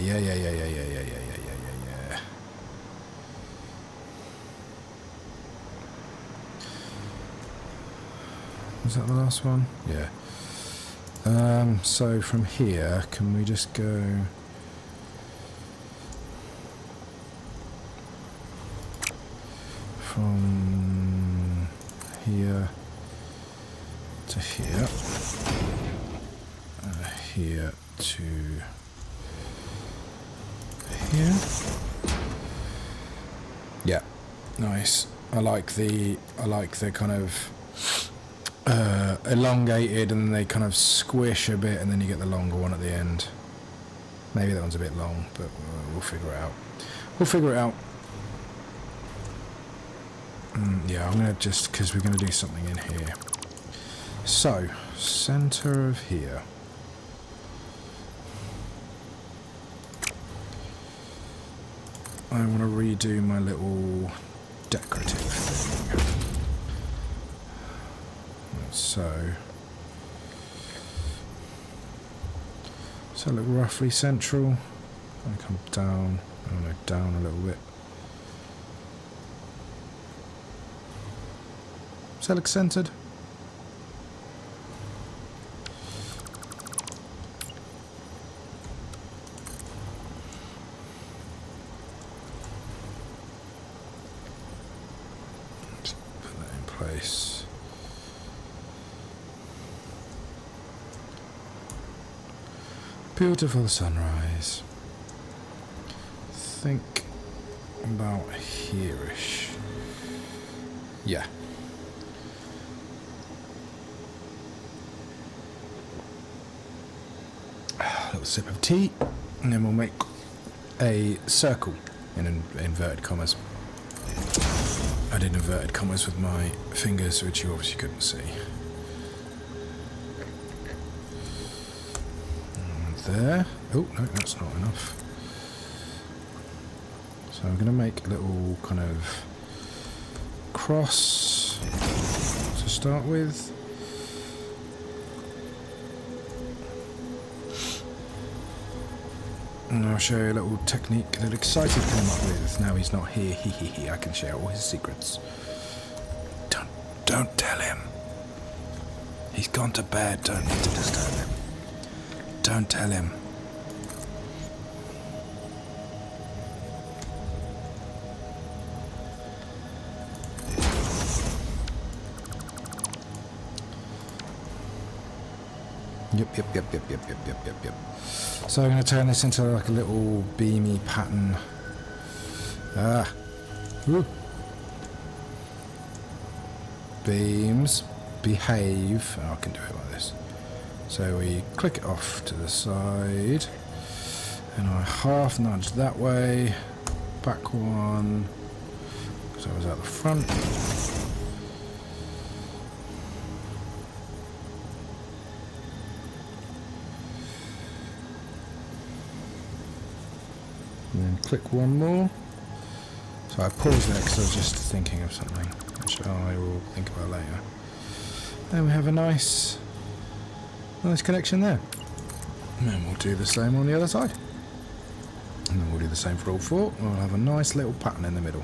Speaker 1: Was that the last one? Yeah. So from here, can we just go... From here to here, here to here. Yeah, nice. I like the kind of elongated, and then they kind of squish a bit, and then you get the longer one at the end. Maybe that one's a bit long, but we'll figure it out. We'll figure it out. Yeah, I'm going to just, because we're going to do something in here. So, centre of here. I want to redo my little decorative thing. So look roughly central. I come down, down a little bit. Does that look centered? Just put that in place. Beautiful sunrise. Think about here-ish. Yeah. A little sip of tea, and then we'll make a circle in inverted commas. I did inverted commas with my fingers, which you obviously couldn't see. And there. Oh, no, that's not enough. So I'm going to make a little kind of cross to start with. And I'll show you a little technique that Excited came up with. Now he's not here, I can share all his secrets. Don't tell him. He's gone to bed, don't need to disturb him. Don't tell him. Yep. So I'm going to turn this into like a little beamy pattern. Beams, behave. Oh, I can do it like this. So we click it off to the side, and I half nudge that way, back one, so I was at the front. And then click one more. So I paused there because I was just thinking of something, which I will think about later. Then we have a nice connection there. And then we'll do the same on the other side. And then we'll do the same for all four. We'll have a nice little pattern in the middle.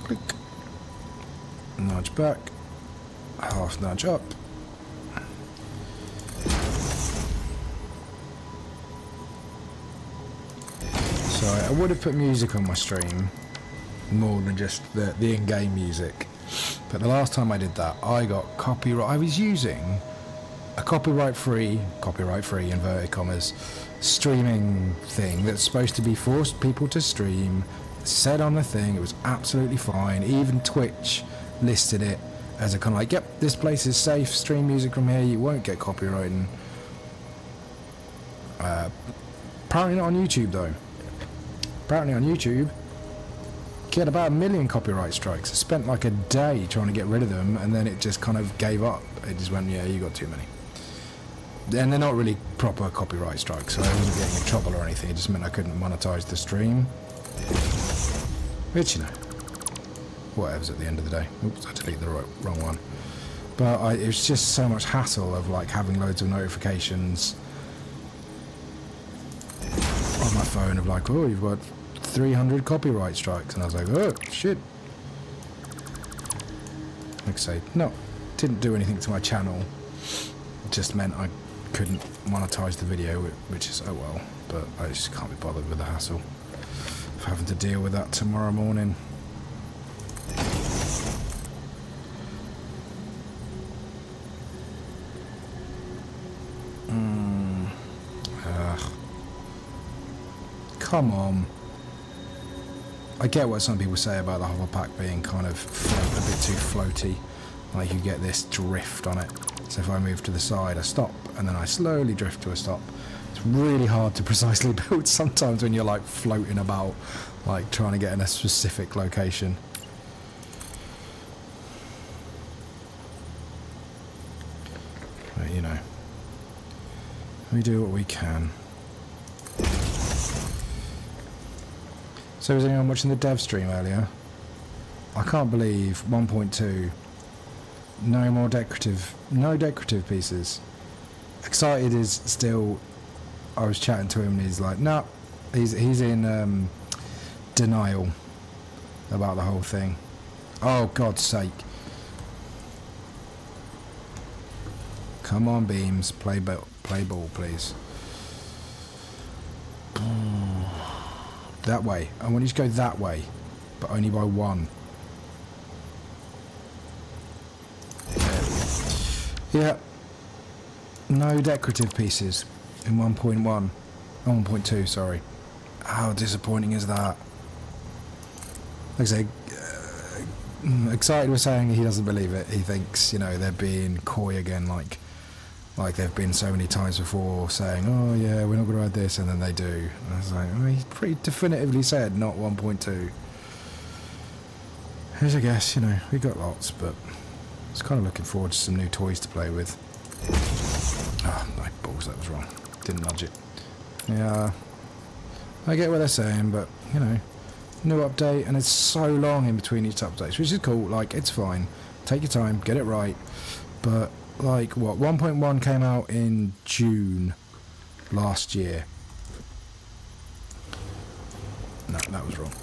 Speaker 1: Click. Nudge back. Half nudge up. So I would have put music on my stream, more than just the in-game music. But the last time I did that, I got copyright. I was using a copyright-free inverted commas streaming thing that's supposed to be forced people to stream. Said on the thing it was absolutely fine. Even Twitch listed it as a kind of like, yep, this place is safe. Stream music from here. You won't get copyrighted. Apparently not on YouTube though. Apparently on YouTube, get about 1 million copyright strikes. I spent like a day trying to get rid of them, and then it just kind of gave up. It just went, yeah, you got too many. And they're not really proper copyright strikes, so I wasn't getting in trouble or anything. It just meant I couldn't monetize the stream. Which, you know, whatever's at the end of the day. Oops, I deleted the wrong one. But it was just so much hassle of like having loads of notifications on my phone of like, oh, you've got 300 copyright strikes, and I was like, oh shit. Like I say, no, didn't do anything to my channel, just meant I couldn't monetize the video, which is oh well, but I just can't be bothered with the hassle of having to deal with that tomorrow morning. Come on. I get what some people say about the hover pack being kind of a bit too floaty, like you get this drift on it. So if I move to the side, I stop, and then I slowly drift to a stop. It's really hard to precisely build sometimes when you're like floating about, like trying to get in a specific location. But you know, we do what we can. So was anyone watching the dev stream earlier? I can't believe 1.2. No decorative pieces. Excited is still. I was chatting to him and he's like, no, he's in denial about the whole thing. Oh God's sake! Come on, beams, play ball, please. That way. I want you to go that way, but only by one. Yeah. No decorative pieces in 1.1. 1.2, sorry. How disappointing is that? Like I say, Excited was saying he doesn't believe it. He thinks, you know, they're being coy again, like they've been so many times before, saying, oh yeah, we're not going to add this, and then they do. And I was like, well, he pretty definitively said not 1.2. Here's a guess, you know, we got lots, but I was kind of looking forward to some new toys to play with. Oh, my balls, that was wrong. Didn't nudge it. Yeah, I get what they're saying, but, you know, new update, and it's so long in between each updates, which is cool. Like, it's fine. Take your time, get it right. But, like, what, 1.1 came out in June last year. No, that was wrong.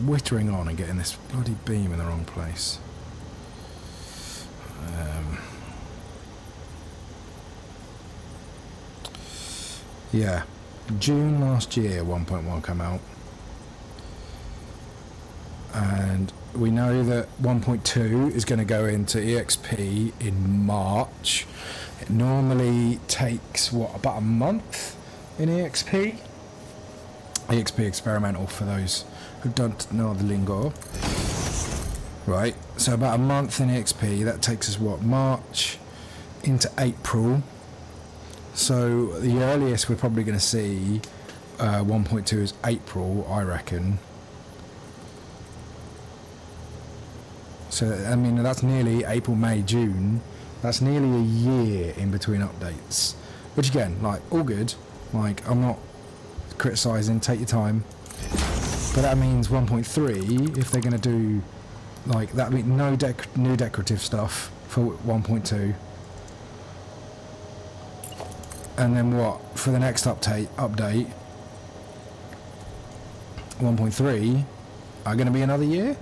Speaker 1: Whittering on and getting this bloody beam in the wrong place. Yeah, June last year 1.1 came out, and we know that 1.2 is going to go into EXP in March. It normally takes, what, about a month in EXP? EXP experimental, for those who don't know the lingo. Right, so about a month in EXP, that takes us, what, March into April. So the earliest we're probably going to see 1.2 is April, I reckon. So, I mean, that's nearly April, May, June. That's nearly a year in between updates. Which, again, like, all good. Like, I'm not criticising, take your time. But that means 1.3, if they're going to do, like, that means no new decorative stuff for 1.2. And then what, for the next update 1.3, are going to be another year?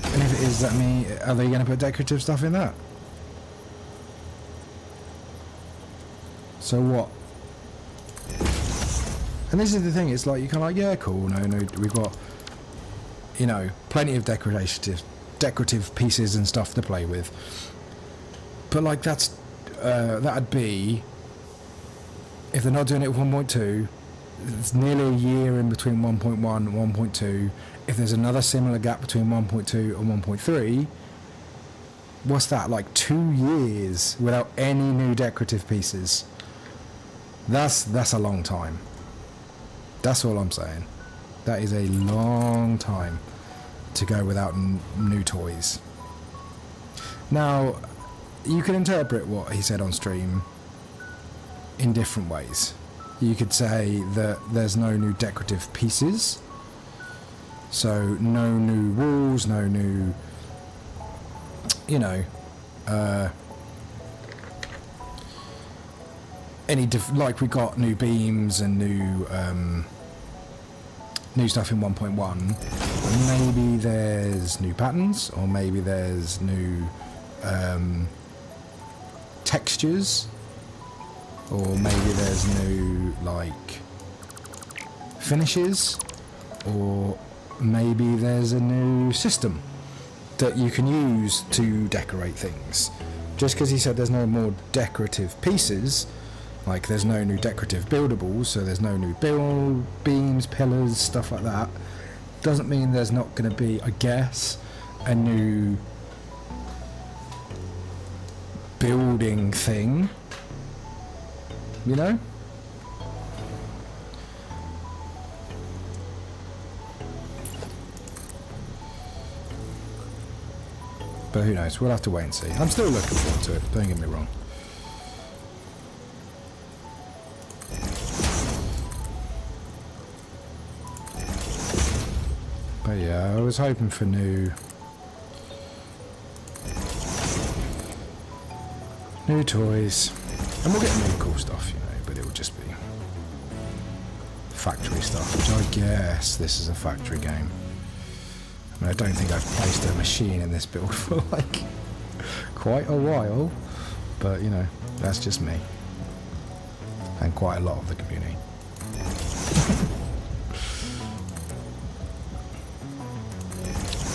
Speaker 1: And if it is, that mean, are they going to put decorative stuff in that? So what? And this is the thing, it's like, you're kind of like, yeah, cool, no, we've got, you know, plenty of decorative pieces and stuff to play with. But, like, that's, that'd be, if they're not doing it with 1.2, it's nearly a year in between 1.1 and 1.2. If there's another similar gap between 1.2 and 1.3, what's that, like 2 years without any new decorative pieces? That's a long time. That's all I'm saying. That is a long time to go without new toys. Now, you can interpret what he said on stream in different ways. You could say that there's no new decorative pieces, so no new walls, no new, you know, like we got new beams and new stuff in 1.1. Maybe there's new patterns, or maybe there's new textures, or maybe there's new like finishes, or maybe there's a new system that you can use to decorate things. Just because he said there's no more decorative pieces, like there's no new decorative buildables, so there's no new build beams, pillars, stuff like that, doesn't mean there's not going to be, I guess, a new building thing, you know? But who knows, we'll have to wait and see. I'm still looking forward to it, don't get me wrong. But yeah, I was hoping for new toys. And we'll get new cool stuff, you know, but it will just be factory stuff, which I guess this is a factory game. I mean, I don't think I've placed a machine in this build for like quite a while, but you know, that's just me. And quite a lot of the community.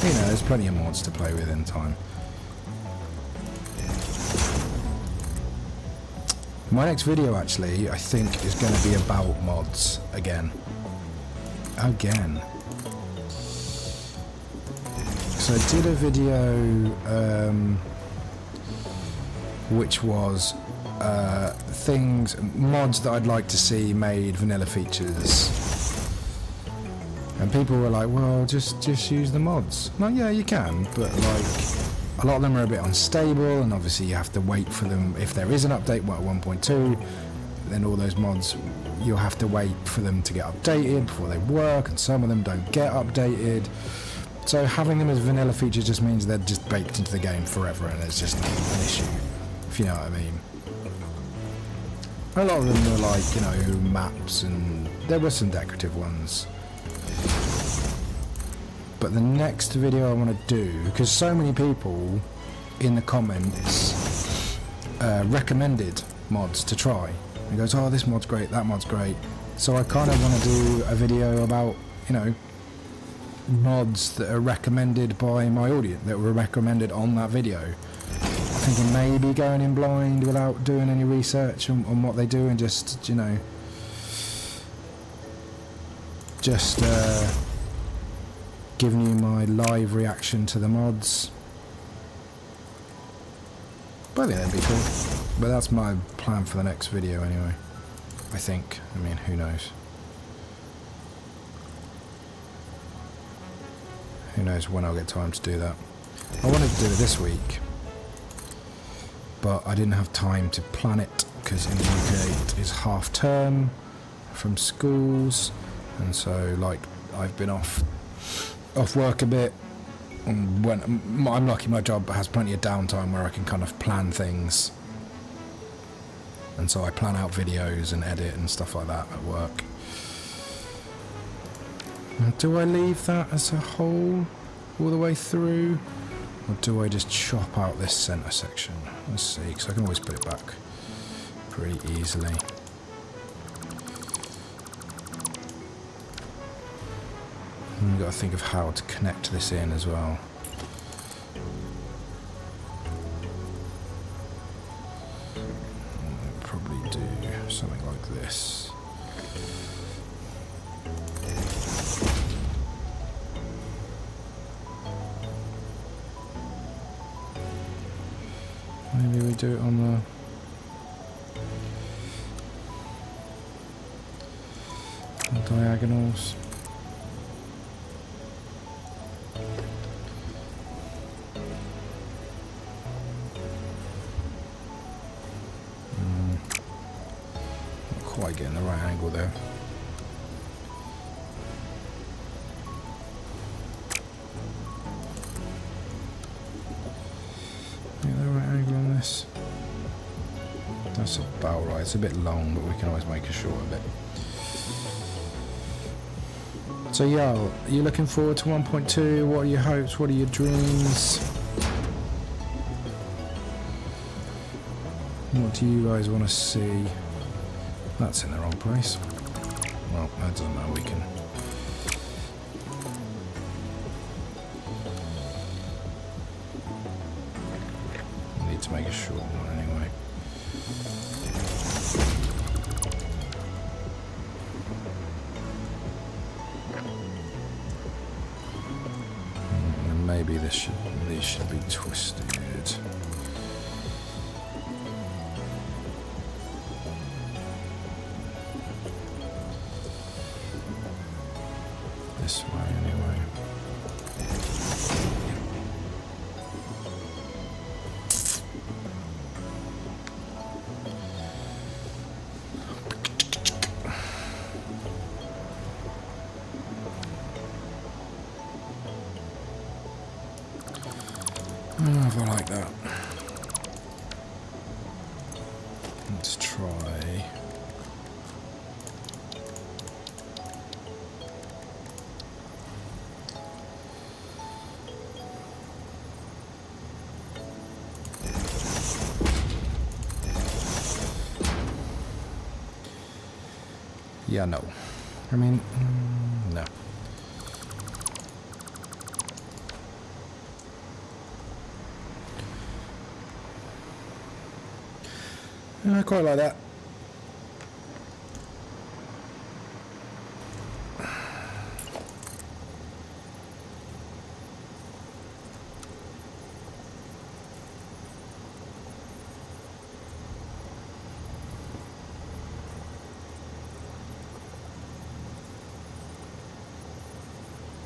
Speaker 1: You know, there's plenty of mods to play with in time. My next video actually, I think, is going to be about mods again. So I did a video which was mods that I'd like to see made vanilla features. And people were like, well, just use the mods. Well, yeah, you can, but like, a lot of them are a bit unstable, and obviously you have to wait for them. If there is an update, well, 1.2, then all those mods, you'll have to wait for them to get updated before they work, and some of them don't get updated. So having them as vanilla features just means they're just baked into the game forever, and it's just not an issue, if you know what I mean. A lot of them were like, you know, maps, and there were some decorative ones. But the next video I want to do, because so many people in the comments recommended mods to try. He goes, oh, this mod's great, that mod's great. So I kind of want to do a video about, you know, mods that are recommended by my audience, that were recommended on that video. I'm thinking maybe going in blind without doing any research on what they do, and just, you know, just giving you my live reaction to the mods. But I think that'd be cool. But that's my plan for the next video anyway, I think. I mean, who knows? Who knows when I'll get time to do that. I wanted to do it this week, but I didn't have time to plan it, because in the UK it is half term from schools, and so like I've been off work a bit, and when I'm lucky my job has plenty of downtime where I can kind of plan things, and so I plan out videos and edit and stuff like that at work. Do I leave that as a whole all the way through, or do I just chop out this centre section? Let's see, because I can always put it back pretty easily. And we've got to think of how to connect this in as well. I'll probably do something like this. Maybe we do it on the diagonals. Not quite getting the right angle there. That's about right. It's a bit long, but we can always make it short a bit. So yeah, are you looking forward to 1.2? What are your hopes? What are your dreams? What do you guys want to see? That's in the wrong place. Well, that doesn't matter, we can... need to make a short one anyway. And maybe these should be twisted. This way anyway. Oh, I like that. Let's try. Yeah, no. I mean, no. I quite like that.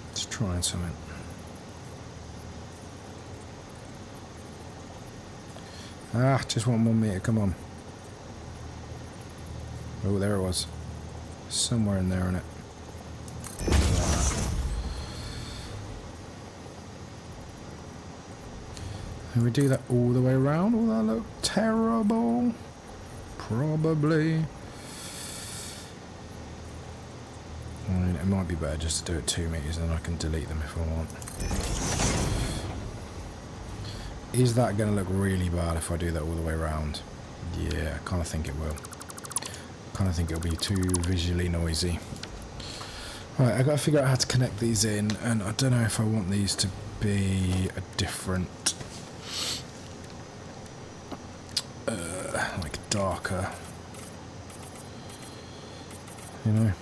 Speaker 1: Let's try something. Ah, just 1 meter, come on. Oh, there it was. Somewhere in there, innit? Can we do that all the way around? Will that look terrible? Probably. I mean, it might be better just to do it 2 meters, then I can delete them if I want. Is that going to look really bad if I do that all the way around? Yeah, I kind of think it will. I think it'll be too visually noisy. Right, I've got to figure out how to connect these in, and I don't know if I want these to be a different, like darker, you know.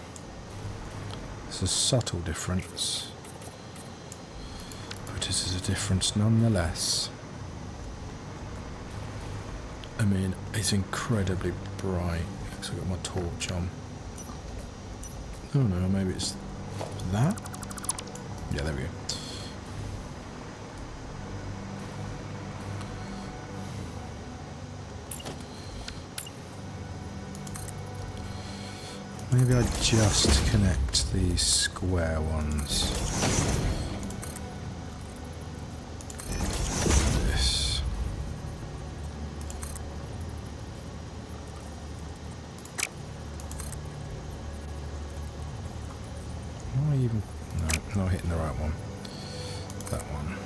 Speaker 1: It's a subtle difference, but it is a difference nonetheless. I mean, it's incredibly bright. So I've got my torch on. Oh no, maybe it's that? Yeah, there we go. Maybe I just connect these square ones. No, not hitting the right one. That one.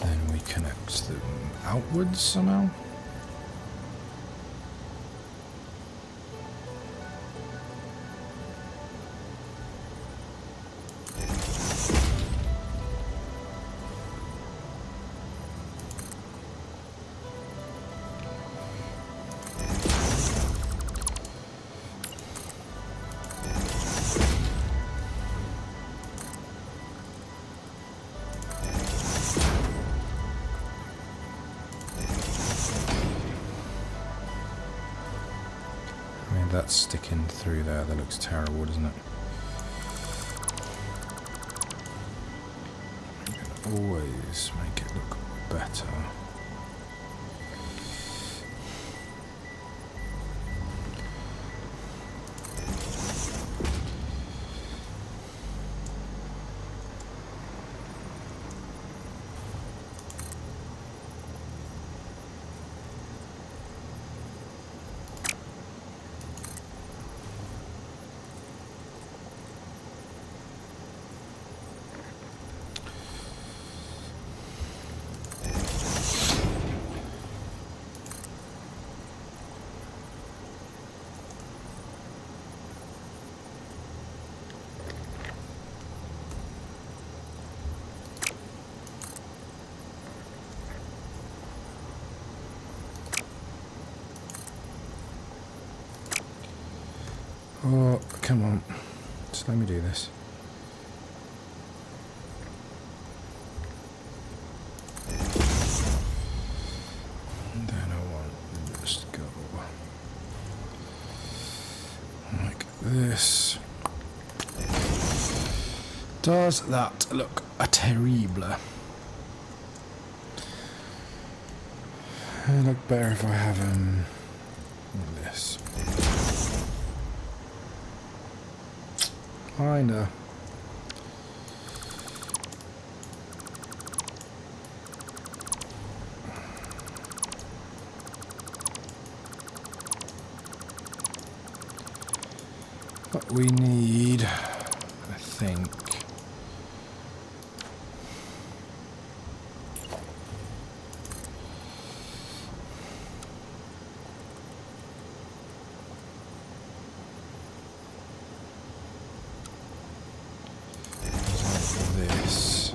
Speaker 1: Then we connect them outwards somehow. That's sticking through there. That looks terrible, doesn't it? You can always make it look better. Oh, come on. Just let me do this. And then I want to just go like this. Does that look terrible? It'd look better if I have this. Kinda. What we need, I think. This.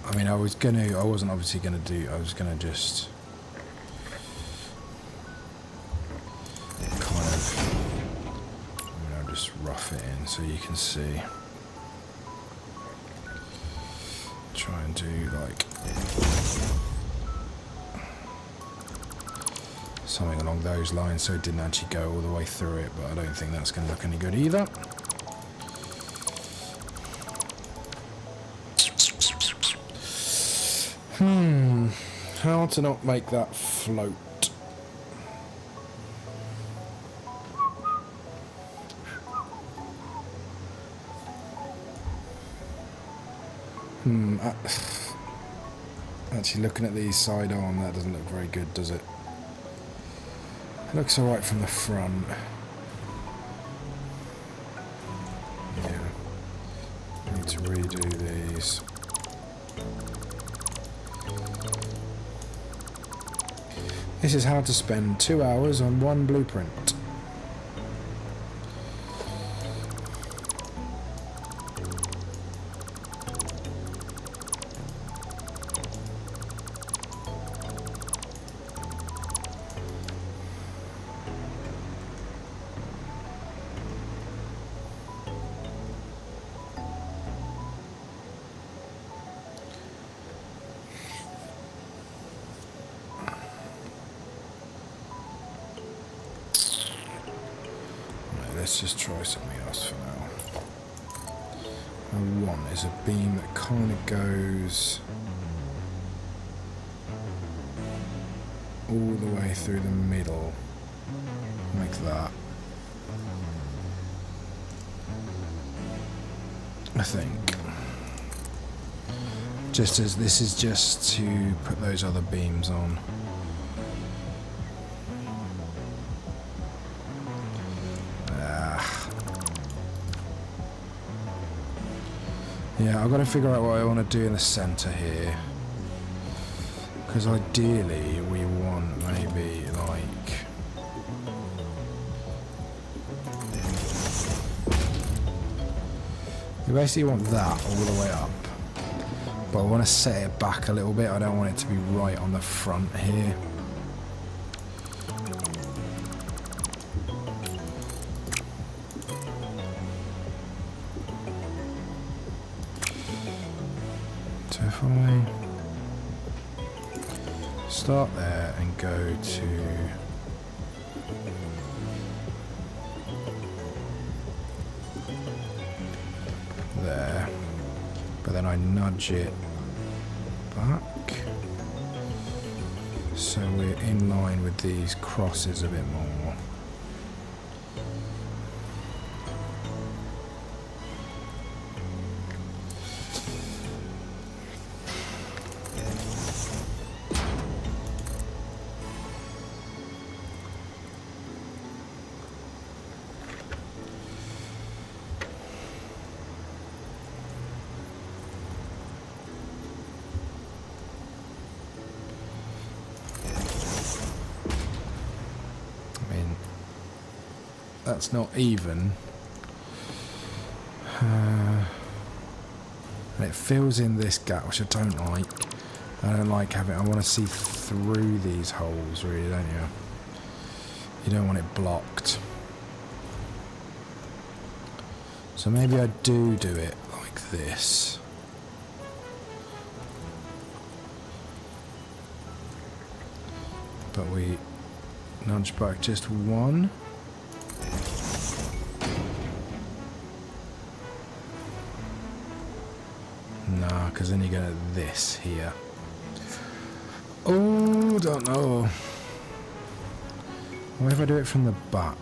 Speaker 1: I mean, I wasn't obviously gonna do, I was gonna just kind of, just rough it in so you can see. Try and do like something along those lines so it didn't actually go all the way through it, but I don't think that's going to look any good either. How to not make that float? Actually looking at these side on, that doesn't look very good, does it? Looks alright from the front. Yeah. Need to redo these. This is how to spend 2 hours on one blueprint. Let's just try something else for now. What I want is a beam that kind of goes all the way through the middle, like that. I think. Just as this is just to put those other beams on. Yeah, I've got to figure out what I want to do in the centre here. Because ideally we want maybe like... We basically want that all the way up. But I want to set it back a little bit. I don't want it to be right on the front here. So if I start there and go to there, but then I nudge it back so we're in line with these crosses a bit more. That's not even. And it fills in this gap, which I don't like. I don't like having... I want to see through these holes, really, don't you? You don't want it blocked. So maybe I do it like this. But we nudge back just one. Nah, because then you get this here. Oh, don't know. What if I do it from the back?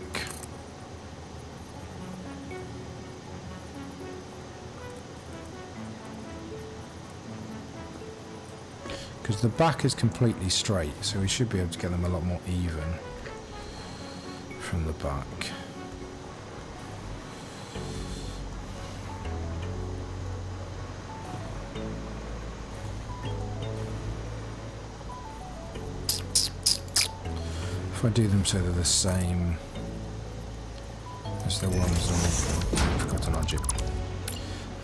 Speaker 1: Because the back is completely straight, so we should be able to get them a lot more even from the back. If I do them so they're the same as the ones on the... I forgot to nudge it.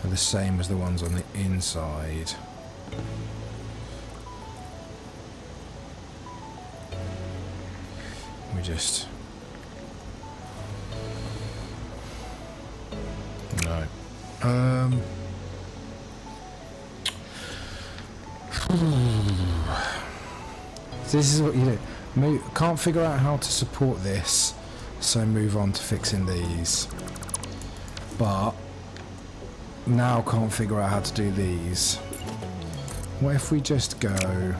Speaker 1: They're the same as the ones on the inside. We just... No. This is what you do. Can't figure out how to support this, so move on to fixing these. But now can't figure out how to do these. What if we just go...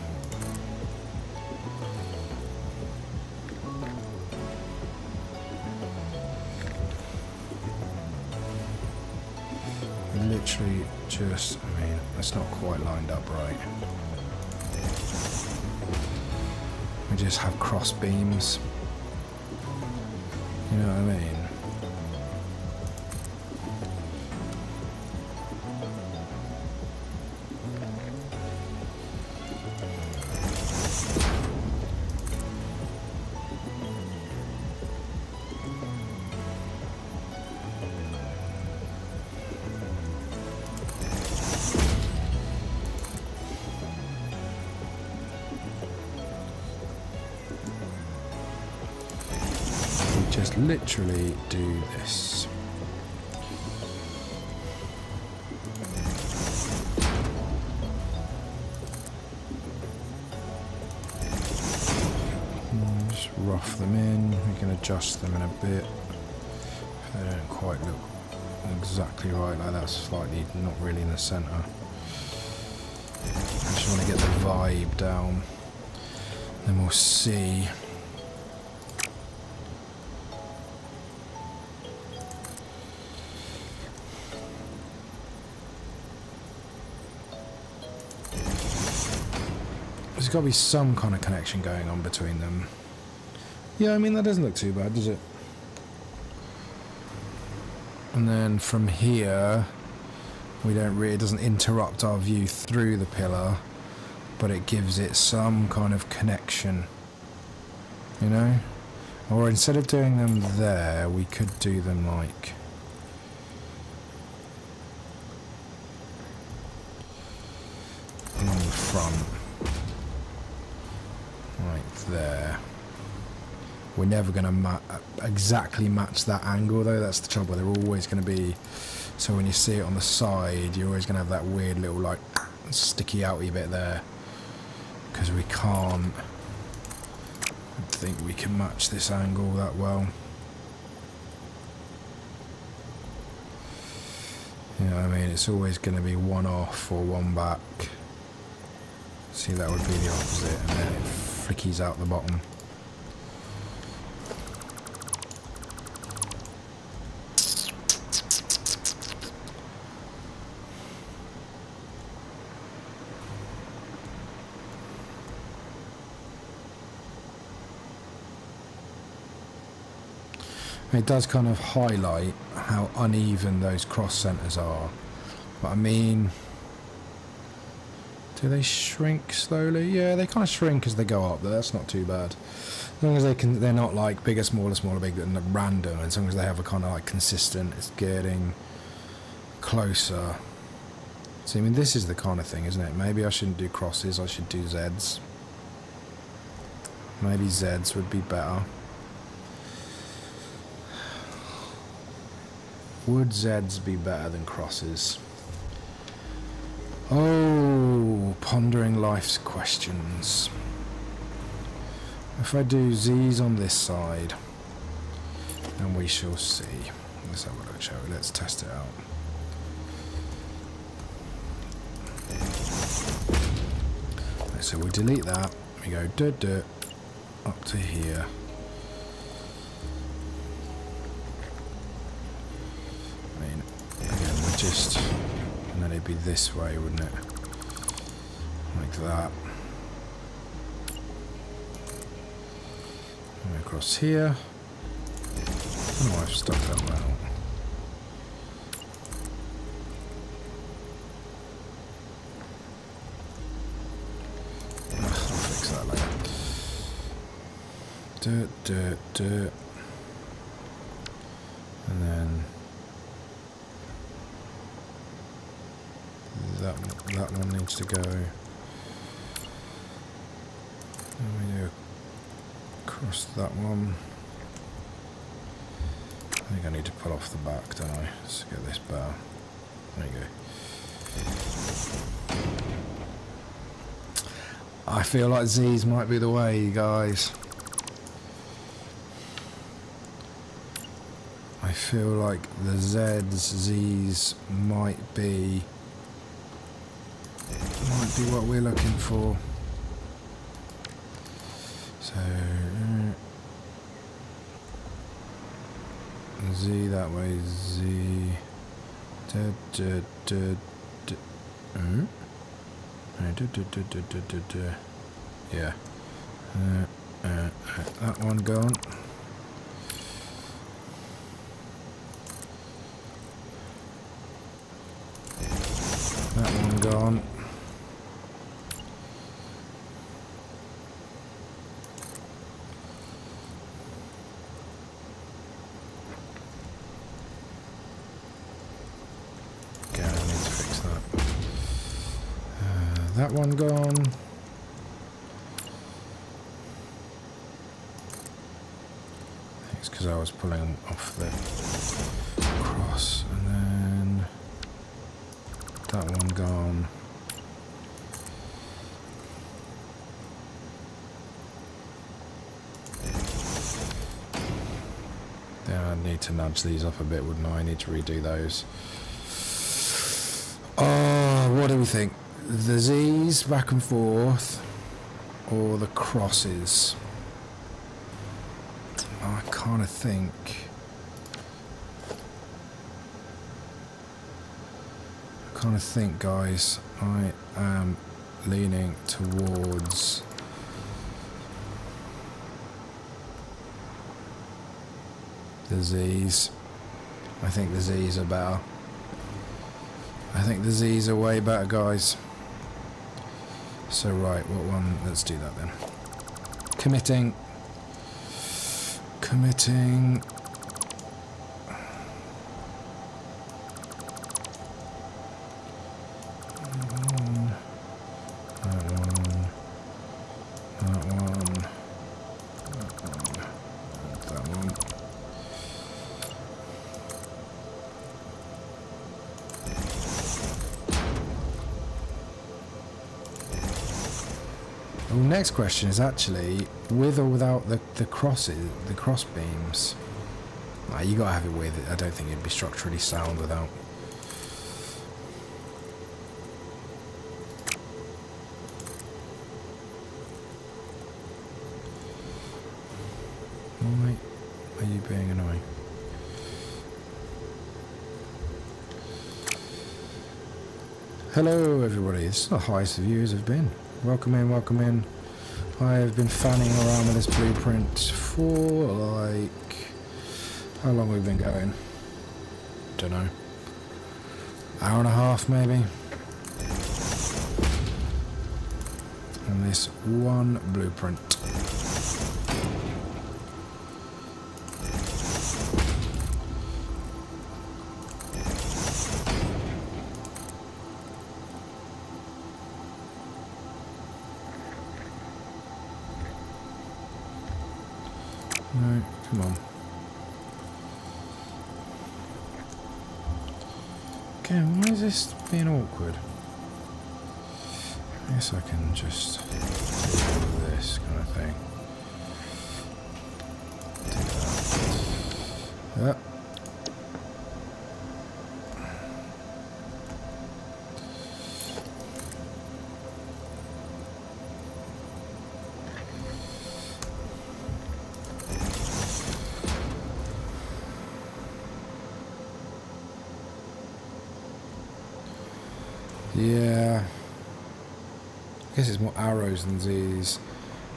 Speaker 1: Literally just... I mean, it's not quite lined up right. We just have cross beams. You know what I mean? Just literally do this. Just rough them in. We can adjust them in a bit. If they don't quite look exactly right, like that's slightly not really in the centre. I just want to get the vibe down. Then we'll see. There's got to be some kind of connection going on between them. Yeah, I mean, that doesn't look too bad, does it? And then from here, we don't really, it doesn't interrupt our view through the pillar, but it gives it some kind of connection, you know? Or instead of doing them there, we could do them like... along the front. Right there. We're never going to exactly match that angle though, that's the trouble. They're always going to be, so when you see it on the side, you're always going to have that weird little like sticky outy bit there. Because we can't, I think we can match this angle that well. You know what I mean? It's always going to be one off or one back. See, that would be the opposite, and then it flickies out the bottom. It does kind of highlight how uneven those cross centres are. But I mean, do they shrink slowly? Yeah, they kind of shrink as they go up, but that's not too bad. As long as they're not like bigger, smaller, bigger, and random. As long as they have a kind of like consistent, it's getting closer See, I mean, this is the kind of thing, isn't it? Maybe I shouldn't do crosses, I should do Zs. Maybe Zs would be better. Would Zs be better than crosses? Oh, pondering life's questions. If I do Z's on this side, then we shall see. Let's have a look, shall we? Let's test it out. So we delete that, we go dirt up to here. I mean, again, we just, and then it'd be this way, wouldn't it? Like that. And across here. I don't know why I've stuck that one out. Dirt. And then that one needs to go. And we go across that one. I think I need to pull off the back, don't I? Let's get this bar. There you go. I feel like Z's might be the way, guys. I feel like the Z's might be what we're looking for. So Z that way, Z. Yeah. That one gone. That one gone. Okay, I need to fix that. That one gone. It's because I was pulling off the cross, and then that one gone. Yeah, I need to nudge these up a bit, wouldn't I? I need to redo those. Oh, what do we think? The Z's back and forth, or the crosses? I kind of think. Guys, I am leaning towards the Z's. I think the Z's are better. I think the Z's are way better, guys. So right, what one? Let's do that then. Committing. Next question is actually with or without the crosses, the cross beams. You gotta have it with it. I don't think it'd be structurally sound without. Why are you being annoying? Hello everybody, this is the highest the viewers have been. Welcome in. I have been fanning around with this blueprint for like, how long have we been going? Don't know. Hour and a half maybe. And this one blueprint. No, come on. Again, why is this being awkward? I guess I can just do this kind of thing. Do that. Yeah. I guess it's more arrows than these.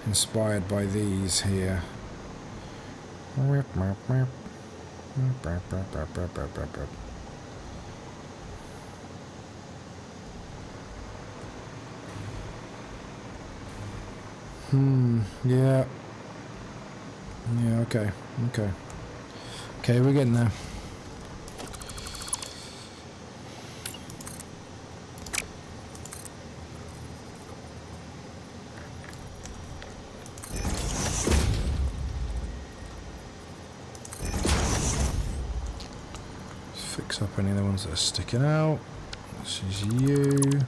Speaker 1: Inspired by these here. Yeah. Yeah, okay. Okay. Okay, we're getting there. Fix up any of the ones that are sticking out. This is you.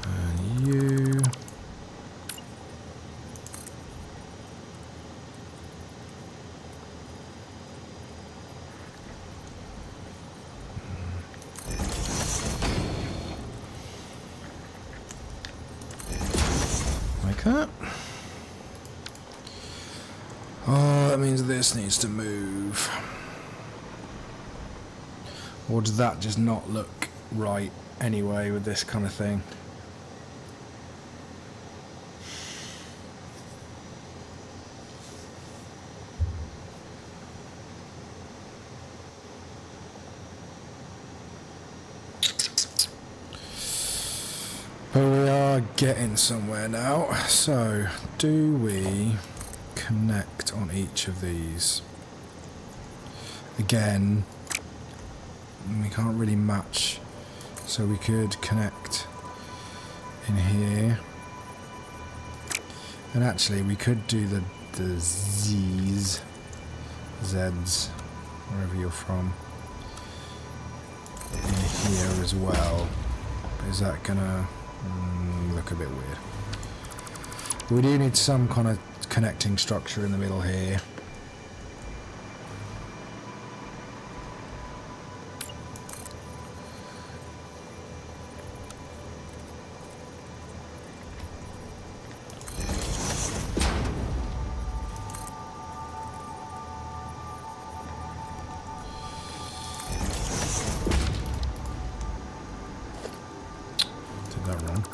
Speaker 1: And you. Like that. Oh, that means this needs to move. Or does that just not look right anyway with this kind of thing? But we are getting somewhere now. So, do we connect on each of these? Again, we can't really match, so we could connect in here. And actually, we could do the Zs, wherever you're from, in here as well. Is that gonna look a bit weird? We do need some kind of connecting structure in the middle here. Did that wrong.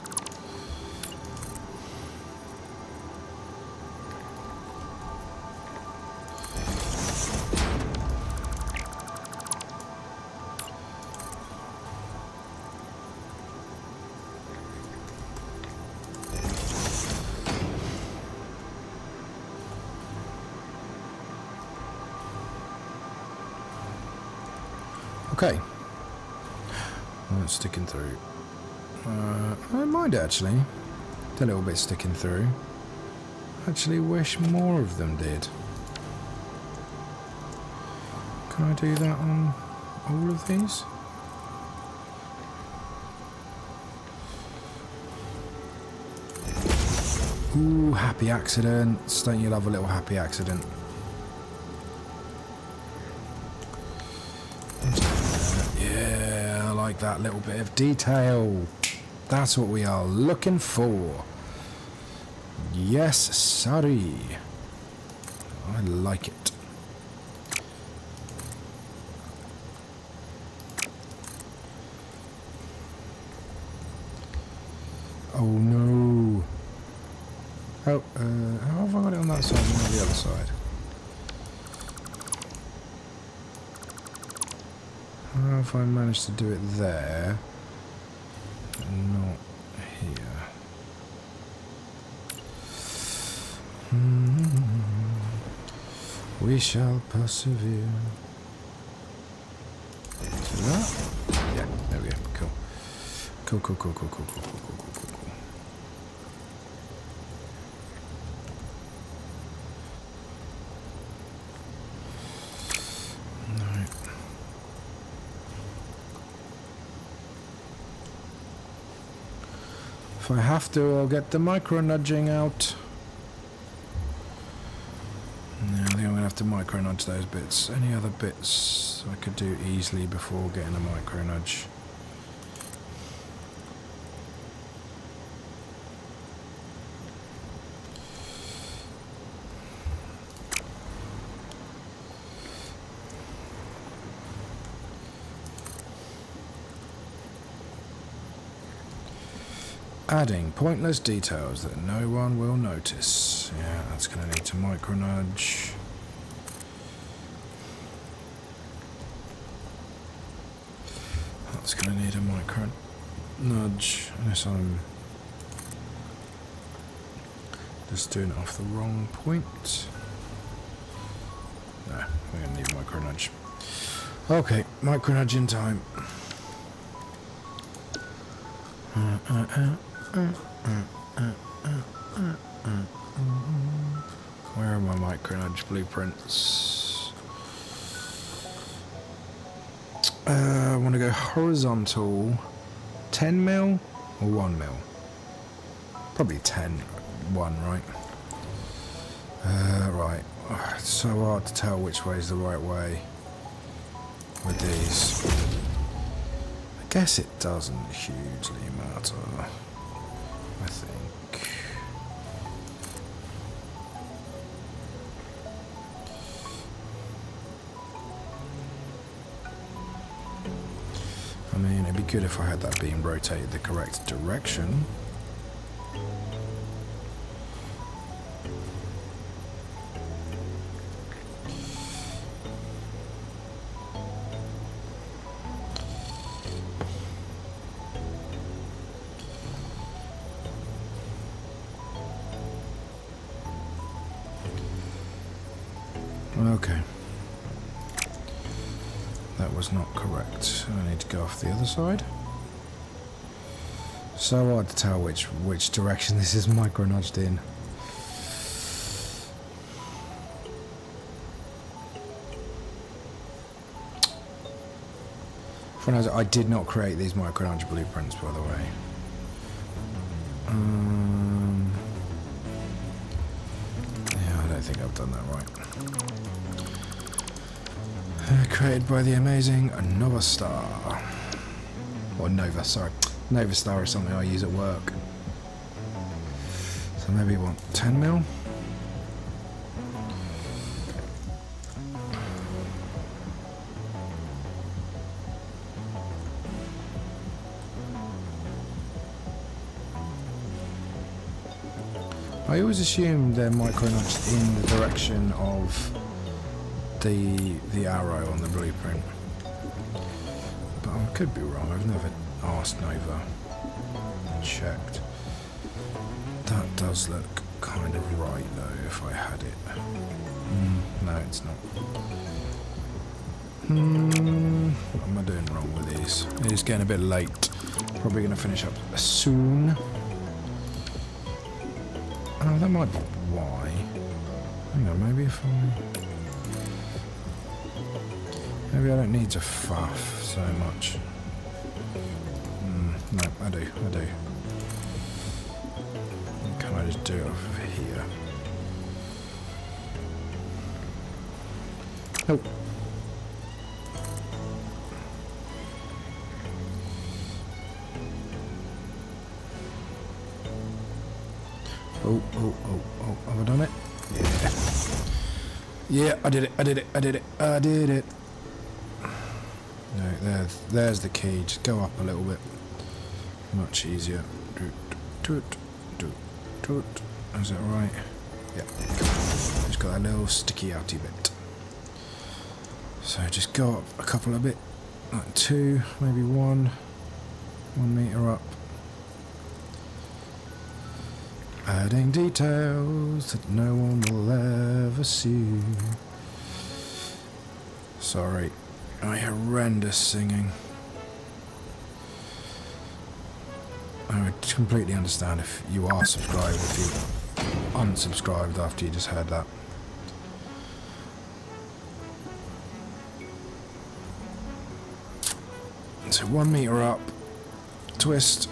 Speaker 1: Okay. Oh, it's sticking through. I don't mind it actually. A little bit sticking through. Actually wish more of them did. Can I do that on all of these? Ooh, happy accidents. Don't you love a little happy accident? Yeah, I like that little bit of detail. That's what we are looking for. Yes, sorry. I like it. Oh no. Oh, how have I got it on that side and on the other side? How have I managed to do it there, but not here? We shall persevere. See that? Yeah, there we go. Cool, cool, cool, cool, cool, cool, cool, cool, cool, cool, cool. Right. If I have to, I'll get the micro nudging out. Yeah, I think I'm going to have to micro nudge those bits. Any other bits I could do easily before getting a micro nudge? Adding pointless details that no one will notice. Yeah, that's going to need to micro nudge. That's going to need a micro nudge, unless I'm just doing it off the wrong point. No, we're going to need a micro nudge. Okay, micro nudge in time. Where are my micro nudge blueprints? I want to go horizontal 10 mil or 1 mil? Probably 1, right? Right. Oh, it's so hard to tell which way is the right way with these. I guess it doesn't hugely matter, I think. I mean, it'd be good if I had that beam rotated the correct direction. Okay. That was not correct. I need to go off the other side. So hard to tell which direction this is micro nudged in. I did not create these micro nudge blueprints, by the way. Yeah, I don't think I've done that right. Created by the amazing Nova Star. Or Nova, sorry. Nova Star is something I use at work. So maybe what, 10 mil? I always assume they're micro nudged in the direction of the arrow on the blueprint, but I could be wrong. I've never asked Nova and checked. That does look kind of right though if I had it. No, it's not. What am I doing wrong with these? It's getting a bit late. Probably going to finish up soon. Oh, that might be why. Hang on, maybe if I... Maybe I don't need to faff so much. No, I do. Can I just do it over here? Nope. Oh, have I done it? Yeah, I did it. No, there's the key. Just go up a little bit. Much easier. Is that right? Yeah. Just got that little sticky outy bit. So just go up a couple of bit, like 2, maybe 1 meter up. Adding details that no one will ever see. Sorry, my horrendous singing. I would completely understand if you are subscribed, if you unsubscribed after you just heard that. So 1 meter up, twist,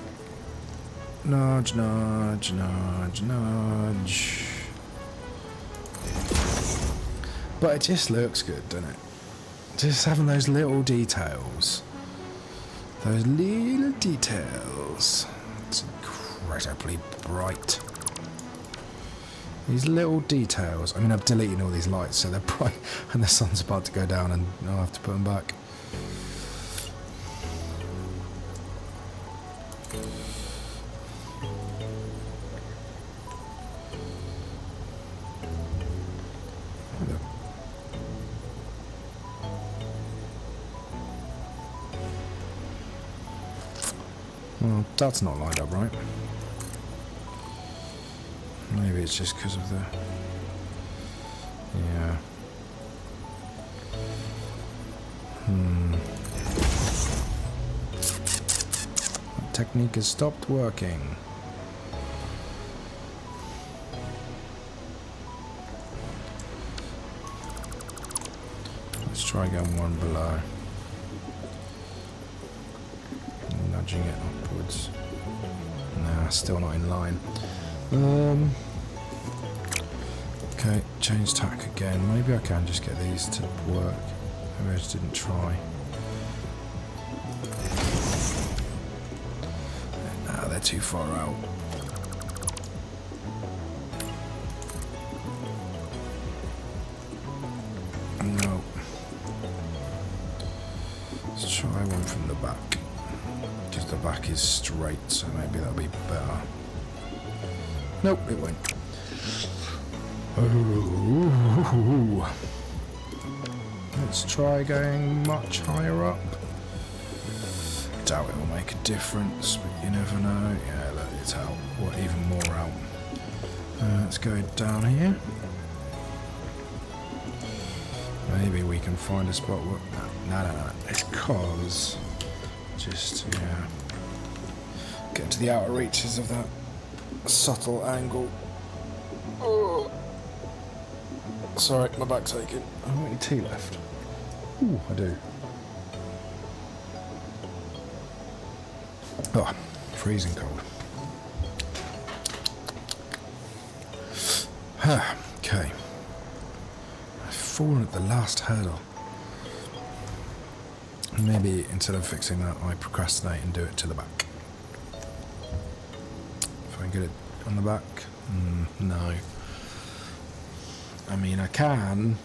Speaker 1: nudge, nudge, nudge, nudge. But it just looks good, doesn't it? Just having those little details. Those little details. It's incredibly bright. These little details. I mean, I've deleted all these lights so they're bright and the sun's about to go down and I'll have to put them back. Well, that's not lined up right. Maybe it's just because of the... Yeah. That technique has stopped working. Let's try going one below. Nudging it upwards. Nah, still not in line. Okay, change tack again. Maybe I can just get these to work. Maybe I just didn't try. Nah, they're too far out. No. Let's try one from the back. Because the back is straight, so maybe that'll be better. Nope, it won't. Oh. Let's try going much higher up. Doubt it will make a difference, but you never know. Yeah, look, it's out. Or even more out. Let's go down here. Maybe we can find a spot where... No. It's cause... Just, yeah. Get to the outer reaches of that subtle angle. Oh. Sorry, my back's aching. I haven't got any tea left. Ooh, I do. Oh, freezing cold. Okay. I've fallen at the last hurdle. Maybe instead of fixing that, I procrastinate and do it to the back. If I get it on the back, no. I mean, I can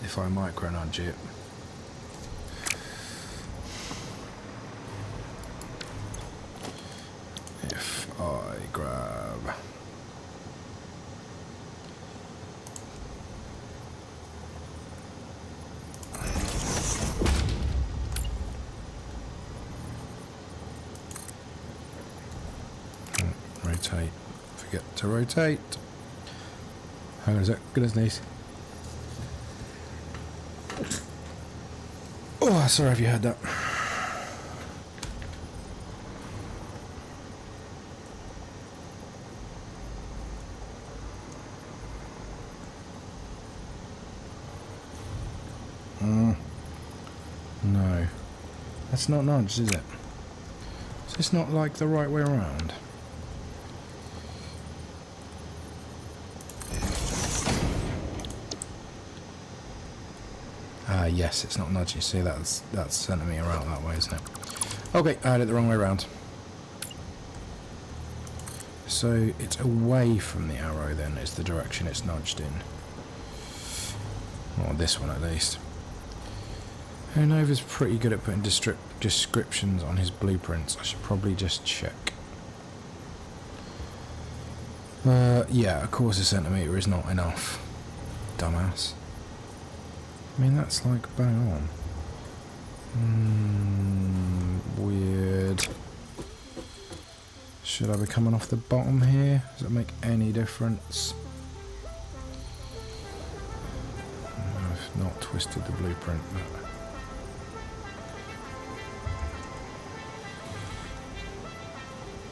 Speaker 1: if I micro nudge it. If I grab. Rotate. Forget to rotate. Hang on a sec. Goodness knees. Oh, sorry if you heard that. No. That's not nudged, is it? Is this not like the right way around? Yes, it's not nudging. See, that's sending me around that way, isn't it? Okay, I had it the wrong way around. So it's away from the arrow then, is the direction it's nudged in. Or this one at least. Nova's pretty good at putting descriptions on his blueprints. I should probably just check. Yeah, a quarter centimetre is not enough. Dumbass. I mean, that's like bang on. Weird. Should I be coming off the bottom here? Does it make any difference? I've not twisted the blueprint, but...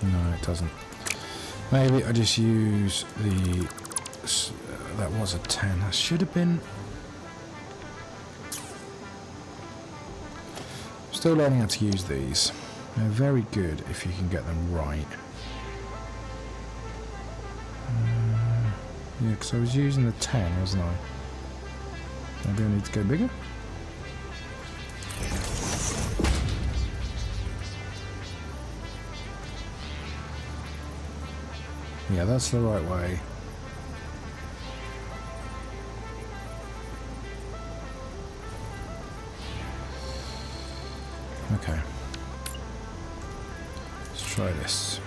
Speaker 1: No, it doesn't. Maybe I just use the... that was a 10. That should have been... Still learning how to use these. They're very good if you can get them right. Yeah, because I was using the 10, wasn't I? Maybe I need to go bigger? Yeah, that's the right way. Okay. Let's try this.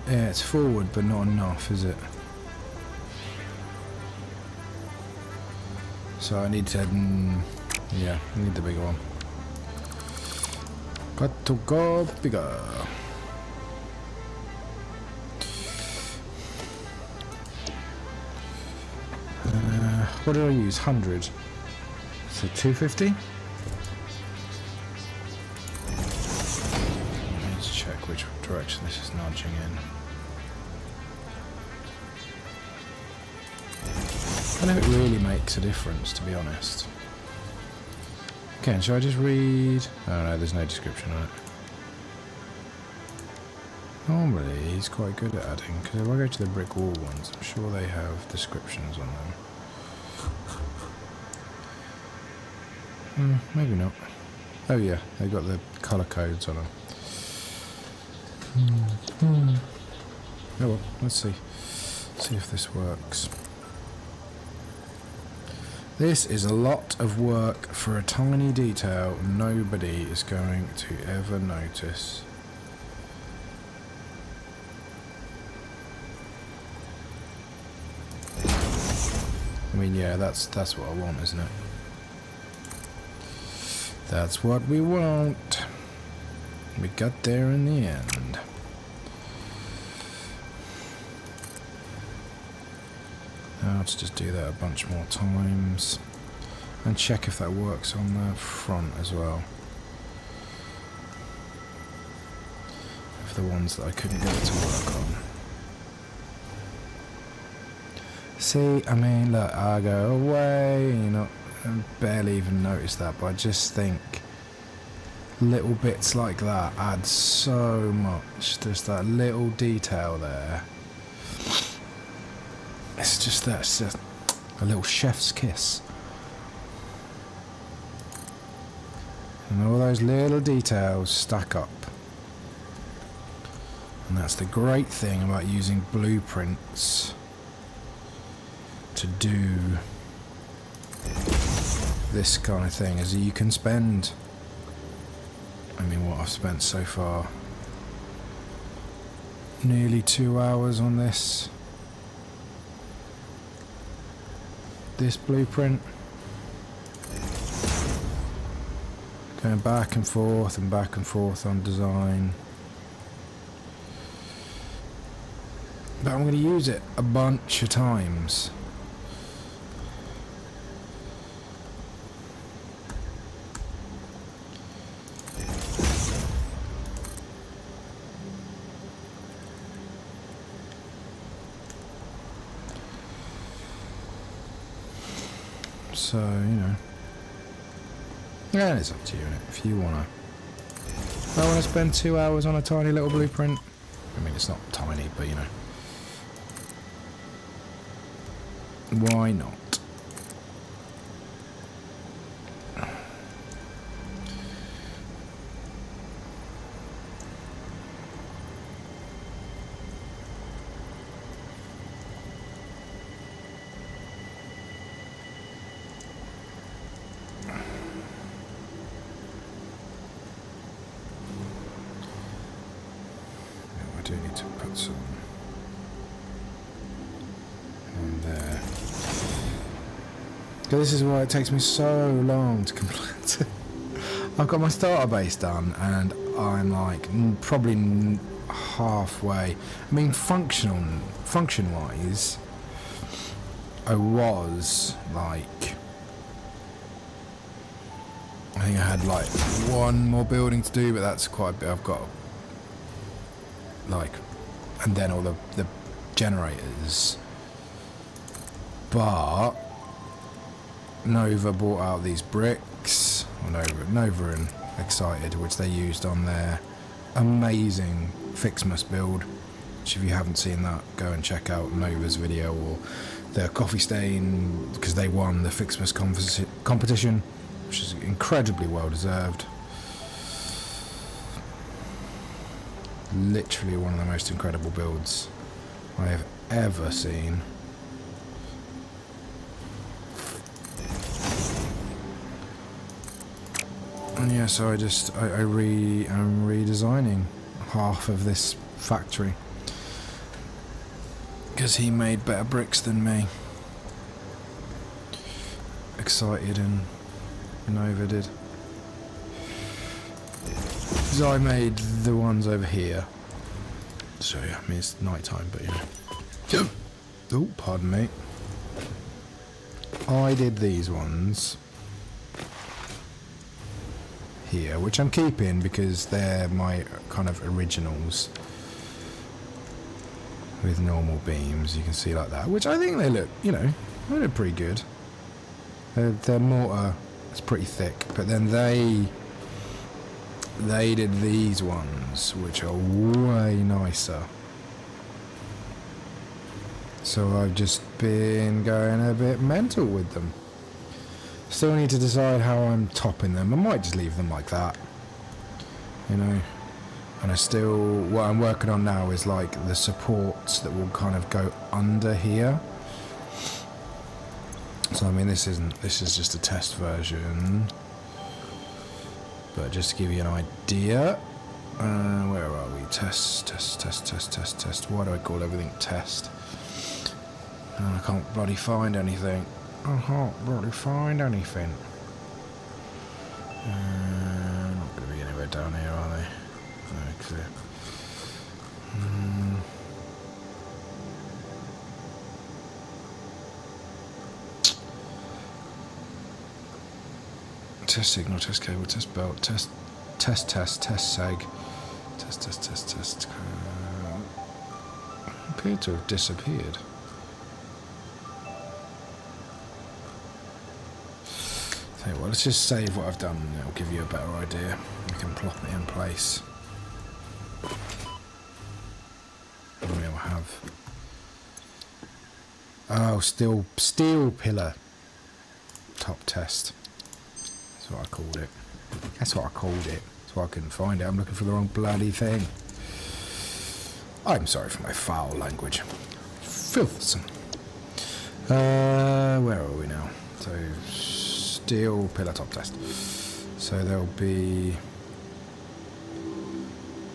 Speaker 1: It's forward, but not enough, is it? So I need to, yeah, I need the bigger one. Got to go bigger. What did I use? 100. So 250. Let's check which direction this is nudging in. I don't know if it really makes a difference, to be honest. Okay, shall I just read? Oh no, there's no description on it. Normally, he's quite good at adding, because if I go to the brick wall ones, I'm sure they have descriptions on them. Maybe not. Oh yeah, they got the colour codes on them. Oh well, let's see. See if this works. This is a lot of work for a tiny detail nobody is going to ever notice. I mean, yeah, that's what I want, isn't it? That's what we want. We got there in the end. Now let's just do that a bunch more times and check if that works on the front as well. Of the ones that I couldn't get it to work on. See, I mean, look, I go away, you know, I barely even notice that, but I just think little bits like that add so much. Just that little detail there. It's just that, it's just a little chef's kiss. And all those little details stack up. And that's the great thing about using blueprints to do this kind of thing, is that you can spend, I mean, what I've spent so far, nearly 2 hours on this blueprint, going back and forth on design, but I'm going to use it a bunch of times. So, you know, yeah, it's up to you, innit? If you wanna. If I wanna spend 2 hours on a tiny little blueprint, I mean, it's not tiny, but you know, why not? I do need to put some on there. This is why it takes me so long to complete. I've got my starter base done, and I'm like probably halfway. I mean, function-wise, I was like, I think I had like one more building to do, but that's quite a bit. I've got like, and then all the generators. But Nova bought out these bricks. Well, Nova and Excited, which they used on their amazing Fixmas build. Which, if you haven't seen that, go and check out Nova's video or their coffee stain, because they won the Fixmas competition, which is incredibly well deserved. Literally one of the most incredible builds I have ever seen. And yeah, so I'm redesigning half of this factory because he made better bricks than me. Excited and Nova did. Because I made the ones over here. So yeah, I mean it's night time, but yeah. Oh, pardon me. I did these ones here, which I'm keeping because they're my kind of originals with normal beams. You can see like that, which I think they look, you know, they look pretty good. Their mortar is pretty thick, but then they did these ones, which are way nicer. So I've just been going a bit mental with them. Still need to decide how I'm topping them. I might just leave them like that, you know. And what I'm working on now is like the supports that will kind of go under here. So I mean, this is just a test version, but just to give you an idea, where are we? Test. Why do I call everything test? I can't bloody find anything. I can't bloody find anything. Not going to be anywhere down here, are they? Okay. Test signal, test cable, test belt, test seg, test. Appear to have disappeared. Tell you what, let's just save what I've done and it'll give you a better idea. You can plop it in place. And we'll have... Oh, steel pillar top test. That's what I called it. That's why I couldn't find it. I'm looking for the wrong bloody thing. I'm sorry for my foul language. Filthsome. Where are we now? So, steel pillar top test. So there'll be...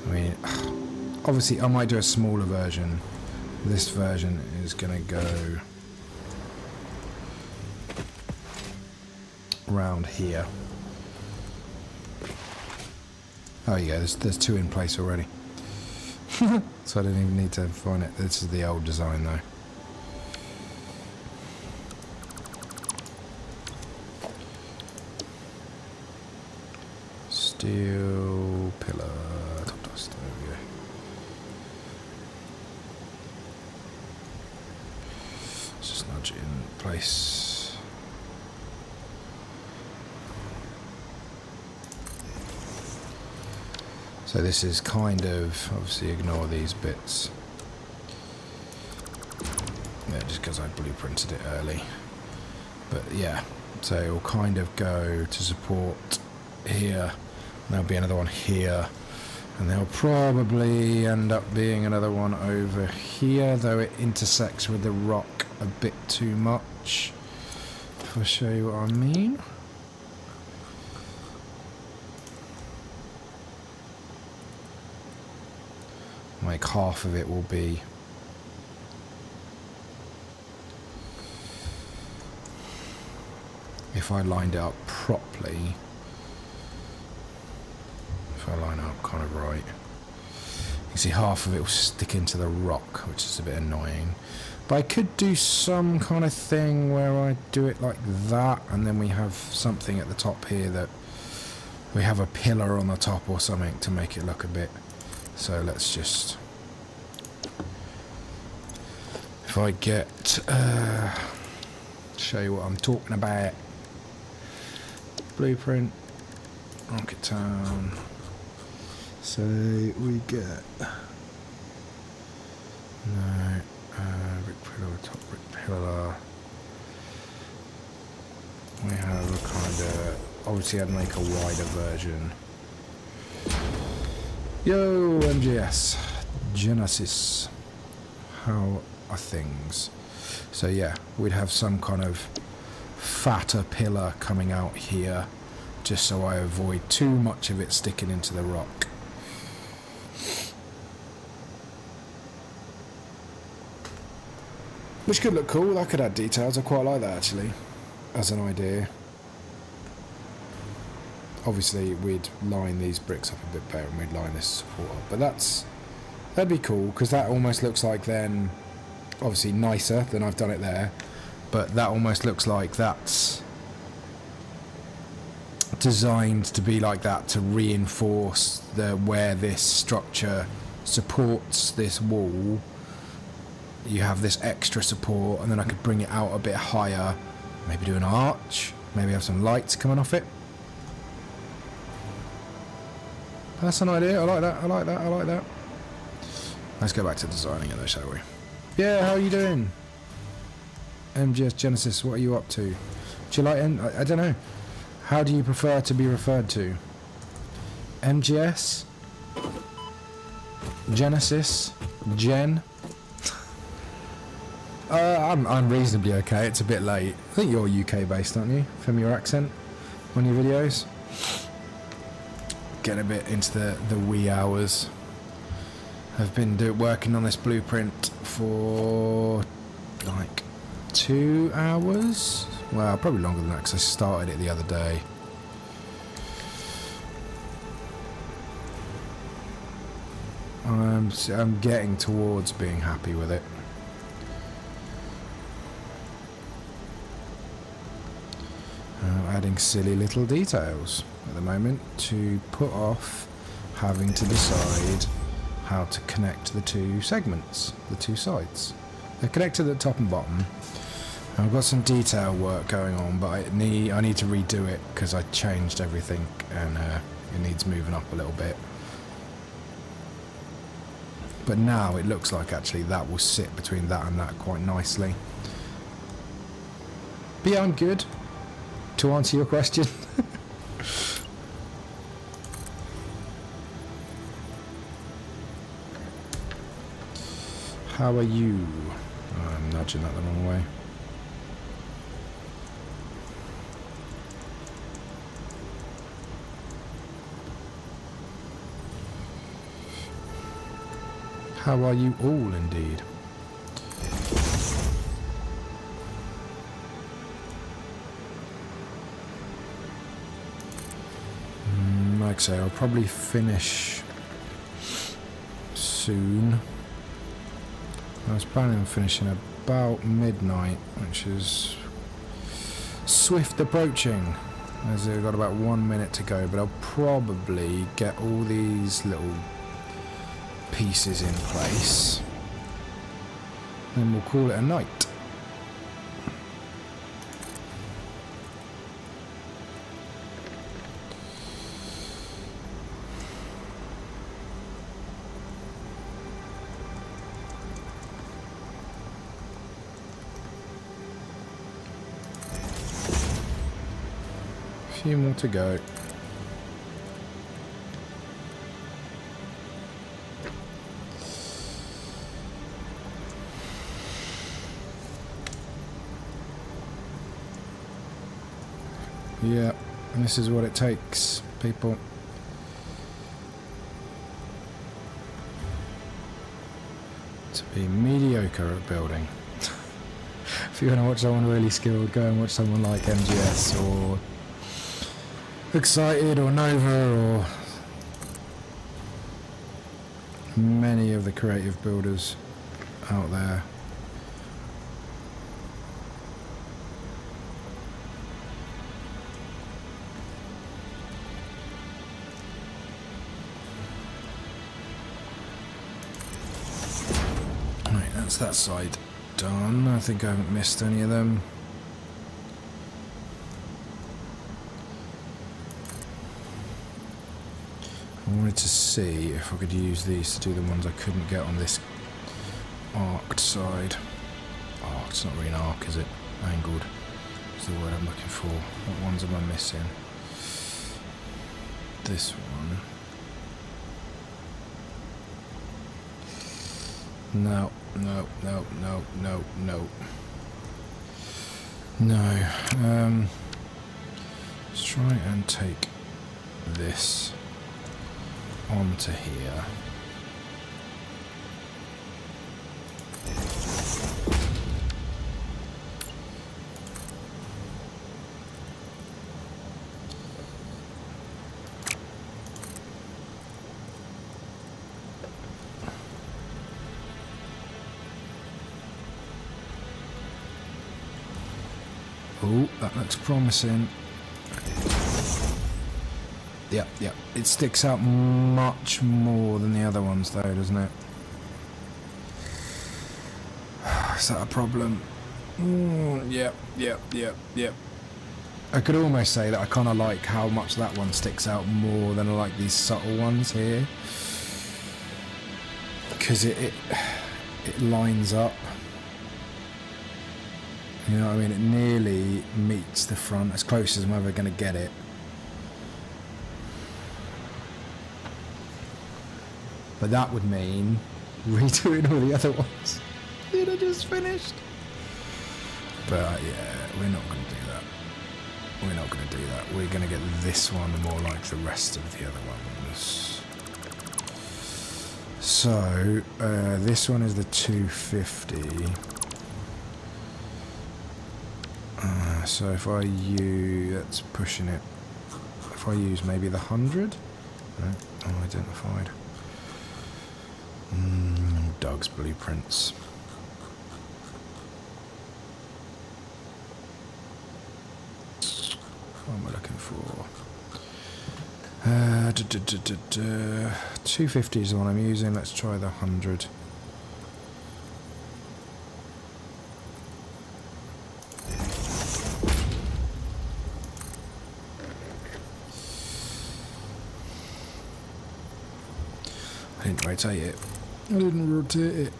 Speaker 1: I mean, obviously I might do a smaller version. This version is going to go round here. Oh yeah, there's two in place already. So I don't even need to find it. This is the old design though. Steel pillar top dust. There we go. Let's just nudge it in place. So this is kind of, obviously ignore these bits. Yeah, just because I blueprinted it early. But yeah, so it will kind of go to support here. There'll be another one here. And there'll probably end up being another one over here, though it intersects with the rock a bit too much. If I show you what I mean. Like half of it will be if I lined it up properly, if I line up kind of right, you see half of it will stick into the rock, which is a bit annoying. But I could do some kind of thing where I do it like that, and then we have something at the top here that we have a pillar on the top or something to make it look a bit. So let's just, if I get show you what I'm talking about. Blueprint, Rocket Town. So we get brick pillar, top brick pillar. We have a kind of, obviously I'd make a wider version. Yo, MGS, Genesis, how are things? So yeah, we'd have some kind of fatter pillar coming out here, just so I avoid too much of it sticking into the rock. Which could look cool, that could add details, I quite like that actually, as an idea. Obviously we'd line these bricks up a bit better and we'd line this support up, but that'd be cool, because that almost looks like then, obviously nicer than I've done it there, but that almost looks like that's designed to be like that, to reinforce where this structure supports this wall. You have this extra support, and then I could bring it out a bit higher, maybe do an arch, maybe have some lights coming off it. That's an idea. I like that, I like that, I like that. Let's go back to designing it though, shall we? Yeah, how are you doing? MGS Genesis, what are you up to? Do you like I don't know. How do you prefer to be referred to? MGS? Genesis? Gen? I'm reasonably okay. It's a bit late. I think you're UK based, aren't you? From your accent on your videos. Getting a bit into the wee hours. I've been working on this blueprint for like 2 hours. Well, probably longer than that because I started it the other day. I'm getting towards being happy with it. Adding silly little details at the moment to put off having to decide how to connect the two segments, the two sides. They're connected at the top and bottom. I've got some detail work going on, but I need to redo it because I changed everything and it needs moving up a little bit. But now it looks like actually that will sit between that and that quite nicely. But yeah, I'm good. To answer your question. How are you? Oh, I'm nudging that the wrong way. How are you all indeed? Like I say, I'll probably finish soon. I was planning on finishing about midnight, which is swift approaching, as I've got about 1 minute to go, but I'll probably get all these little pieces in place and we'll call it a night. A few more to go. Yeah, and this is what it takes, people. To be mediocre at building. If you want to watch someone really skilled, go and watch someone like MGS or Excited or Nova or many of the creative builders out there. Right, that's that side done. I think I haven't missed any of them. I wanted to see if I could use these to do the ones I couldn't get on this arced side. Oh, it's not really an arc, is it? Angled is the word I'm looking for. What ones am I missing? This one. No, no, no, no, no, no. No. Let's try and take this onto here. Oh, that looks promising. Yep, yep. It sticks out much more than the other ones though, doesn't it? Is that a problem? Yep, yep, yep, yep. I could almost say that I kind of like how much that one sticks out more than I like these subtle ones here. Because it lines up. You know what I mean? It nearly meets the front as close as I'm ever going to get it. But that would mean redoing all the other ones that I just finished. But yeah, we're not going to do that. We're not going to do that. We're going to get this one more like the rest of the other ones. So, this one is the 250. So if I use, that's pushing it. If I use maybe the 100? No, unidentified. Doug's blueprints. What am I looking for? 250 is the one I'm using. Let's try the 100. I didn't rotate it. I didn't rotate it.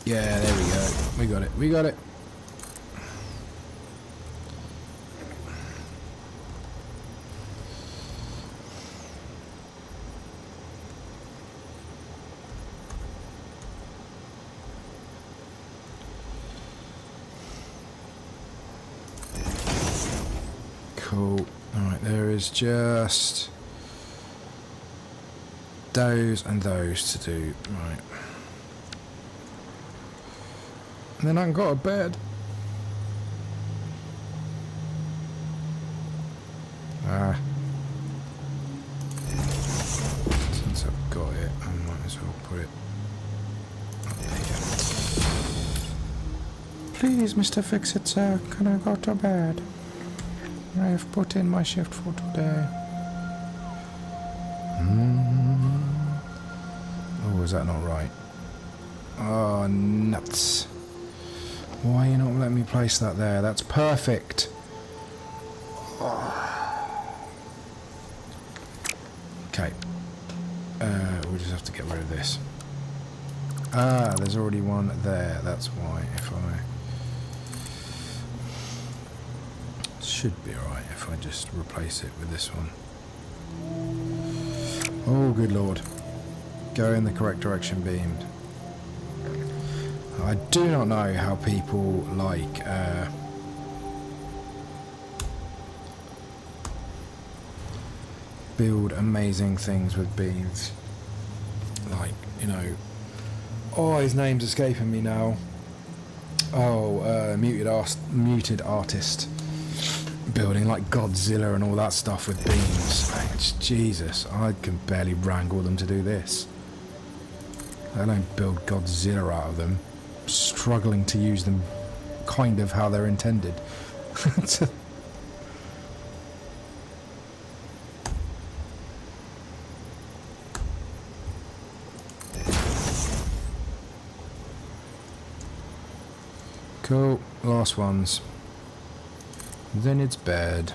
Speaker 1: Yeah, there we go. We got it. We got it. Cool. Alright, there is just those and those to do. Right. And then I can go to bed. Since I've got it, I might as well put it up there. Please, Mr. Fix-It, can I go to bed? I have put in my shift for today. Oh, is that not right? Oh, nuts. Why are you not letting me place that there? That's perfect. Okay. We'll just have to get rid of this. Ah, there's already one there. That's why. If I... Should be alright if I just replace it with this one. Oh, good lord. Go in the correct direction beamed. I do not know how people like build amazing things with beams. Like, you know, oh, his name's escaping me now. Oh, muted artist building, like Godzilla and all that stuff with beams. Jesus, I can barely wrangle them to do this. I don't build Godzilla out of them. Struggling to use them kind of how they're intended. Cool, last ones. Then it's bed.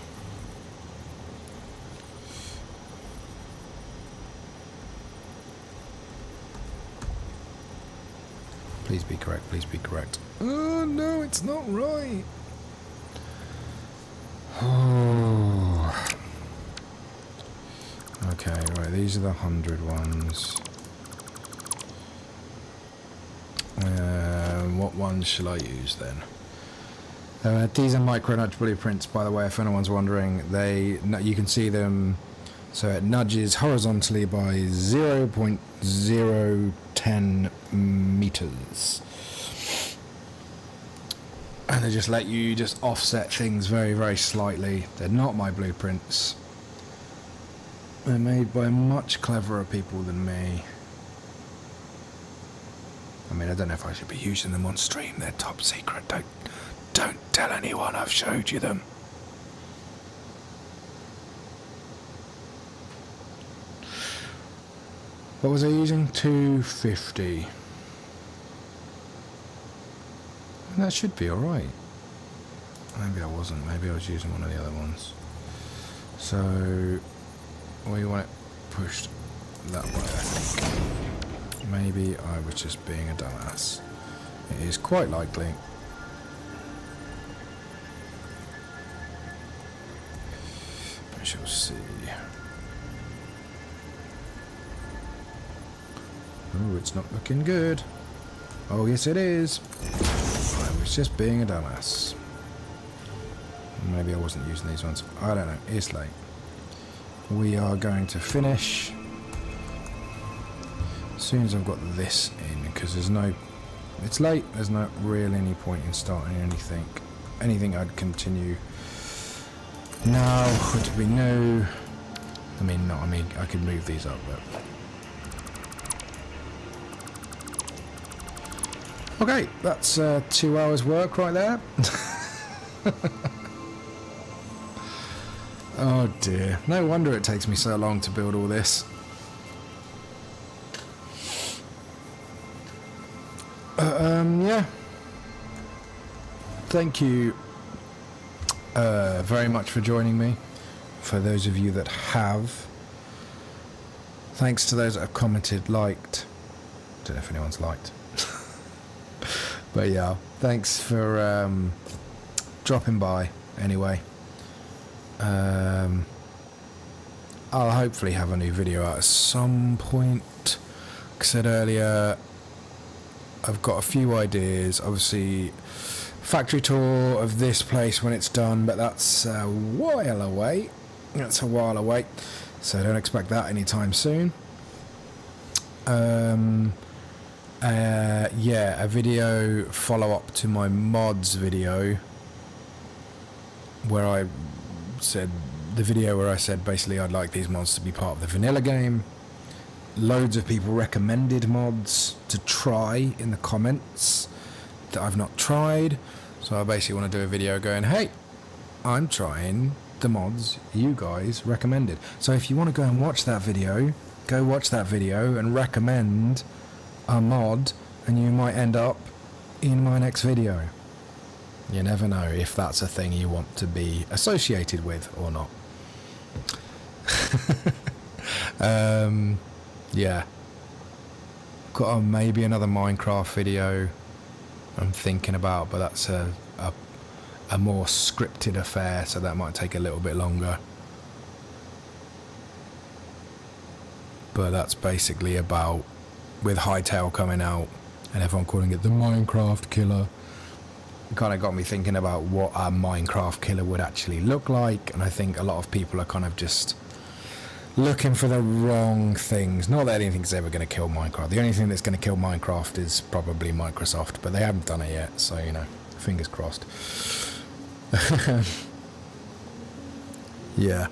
Speaker 1: Please be correct, please be correct. Oh no, it's not right. Oh. Okay, right, these are the 100 ones. What ones shall I use then? These are micro nudge blueprints, by the way, if anyone's wondering. You can see them, so it nudges horizontally by 0.010 meters. And they just let you just offset things very, very slightly. They're not my blueprints. They're made by much cleverer people than me. I mean, I don't know if I should be using them on stream. They're top secret. Don't tell anyone I've showed you them. What was I using? 250. That should be alright. Maybe I wasn't. Maybe I was using one of the other ones. So, we want it pushed that way, I think. Maybe I was just being a dumbass. It is quite likely. We shall see. Oh, it's not looking good. Oh, yes it is. I was just being a dumbass. Maybe I wasn't using these ones. I don't know. It's late. We are going to finish as soon as I've got this in, because it's late, there's not really any point in starting anything I'd continue now. Would be no, I could move these up, but okay, that's 2 hours work right there. Oh dear, no wonder it takes me so long to build all this. Yeah. Thank you very much for joining me. For those of you that have. Thanks to those that have commented, liked. Don't know if anyone's liked. But yeah, thanks for dropping by anyway. I'll hopefully have a new video out at some point. Like I said earlier, I've got a few ideas. Obviously, factory tour of this place when it's done, but that's a while away. So don't expect that anytime soon. Yeah, a video follow-up to my mods video where I said basically I'd like these mods to be part of the vanilla game. Loads of people recommended mods to try in the comments that I've not tried, so I basically want to do a video going, hey, I'm trying the mods you guys recommended. So if you want to go and watch that video, go watch that video and recommend a mod, and you might end up in my next video. You never know if that's a thing you want to be associated with or not. Yeah, got maybe another Minecraft video I'm thinking about, but that's a more scripted affair, so that might take a little bit longer. But that's basically about, with Hightail coming out and everyone calling it the Minecraft killer, it kind of got me thinking about what a Minecraft killer would actually look like. And I think a lot of people are kind of just looking for the wrong things. Not that anything's ever going to kill Minecraft. The only thing that's going to kill Minecraft is probably Microsoft, but they haven't done it yet, so, you know, fingers crossed. Yeah.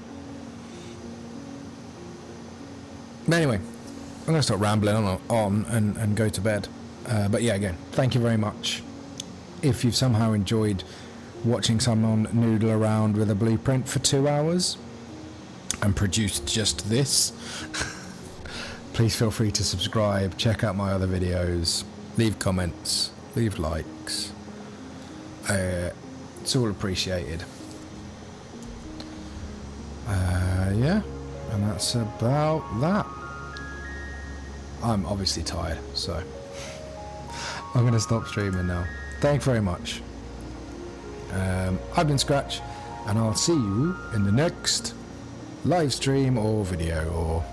Speaker 1: Anyway, I'm going to stop rambling on and go to bed. But yeah, again, thank you very much. If you've somehow enjoyed watching someone noodle around with a blueprint for 2 hours and produced just this, please feel free to subscribe, check out my other videos, leave comments, leave likes. It's all appreciated. Yeah, and that's about that. I'm obviously tired, so I'm going to stop streaming now. Thanks very much. I've been Scratch, and I'll see you in the next live stream or video or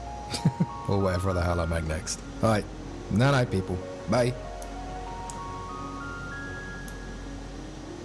Speaker 1: or whatever the hell I make next. Alright, night night people. Bye.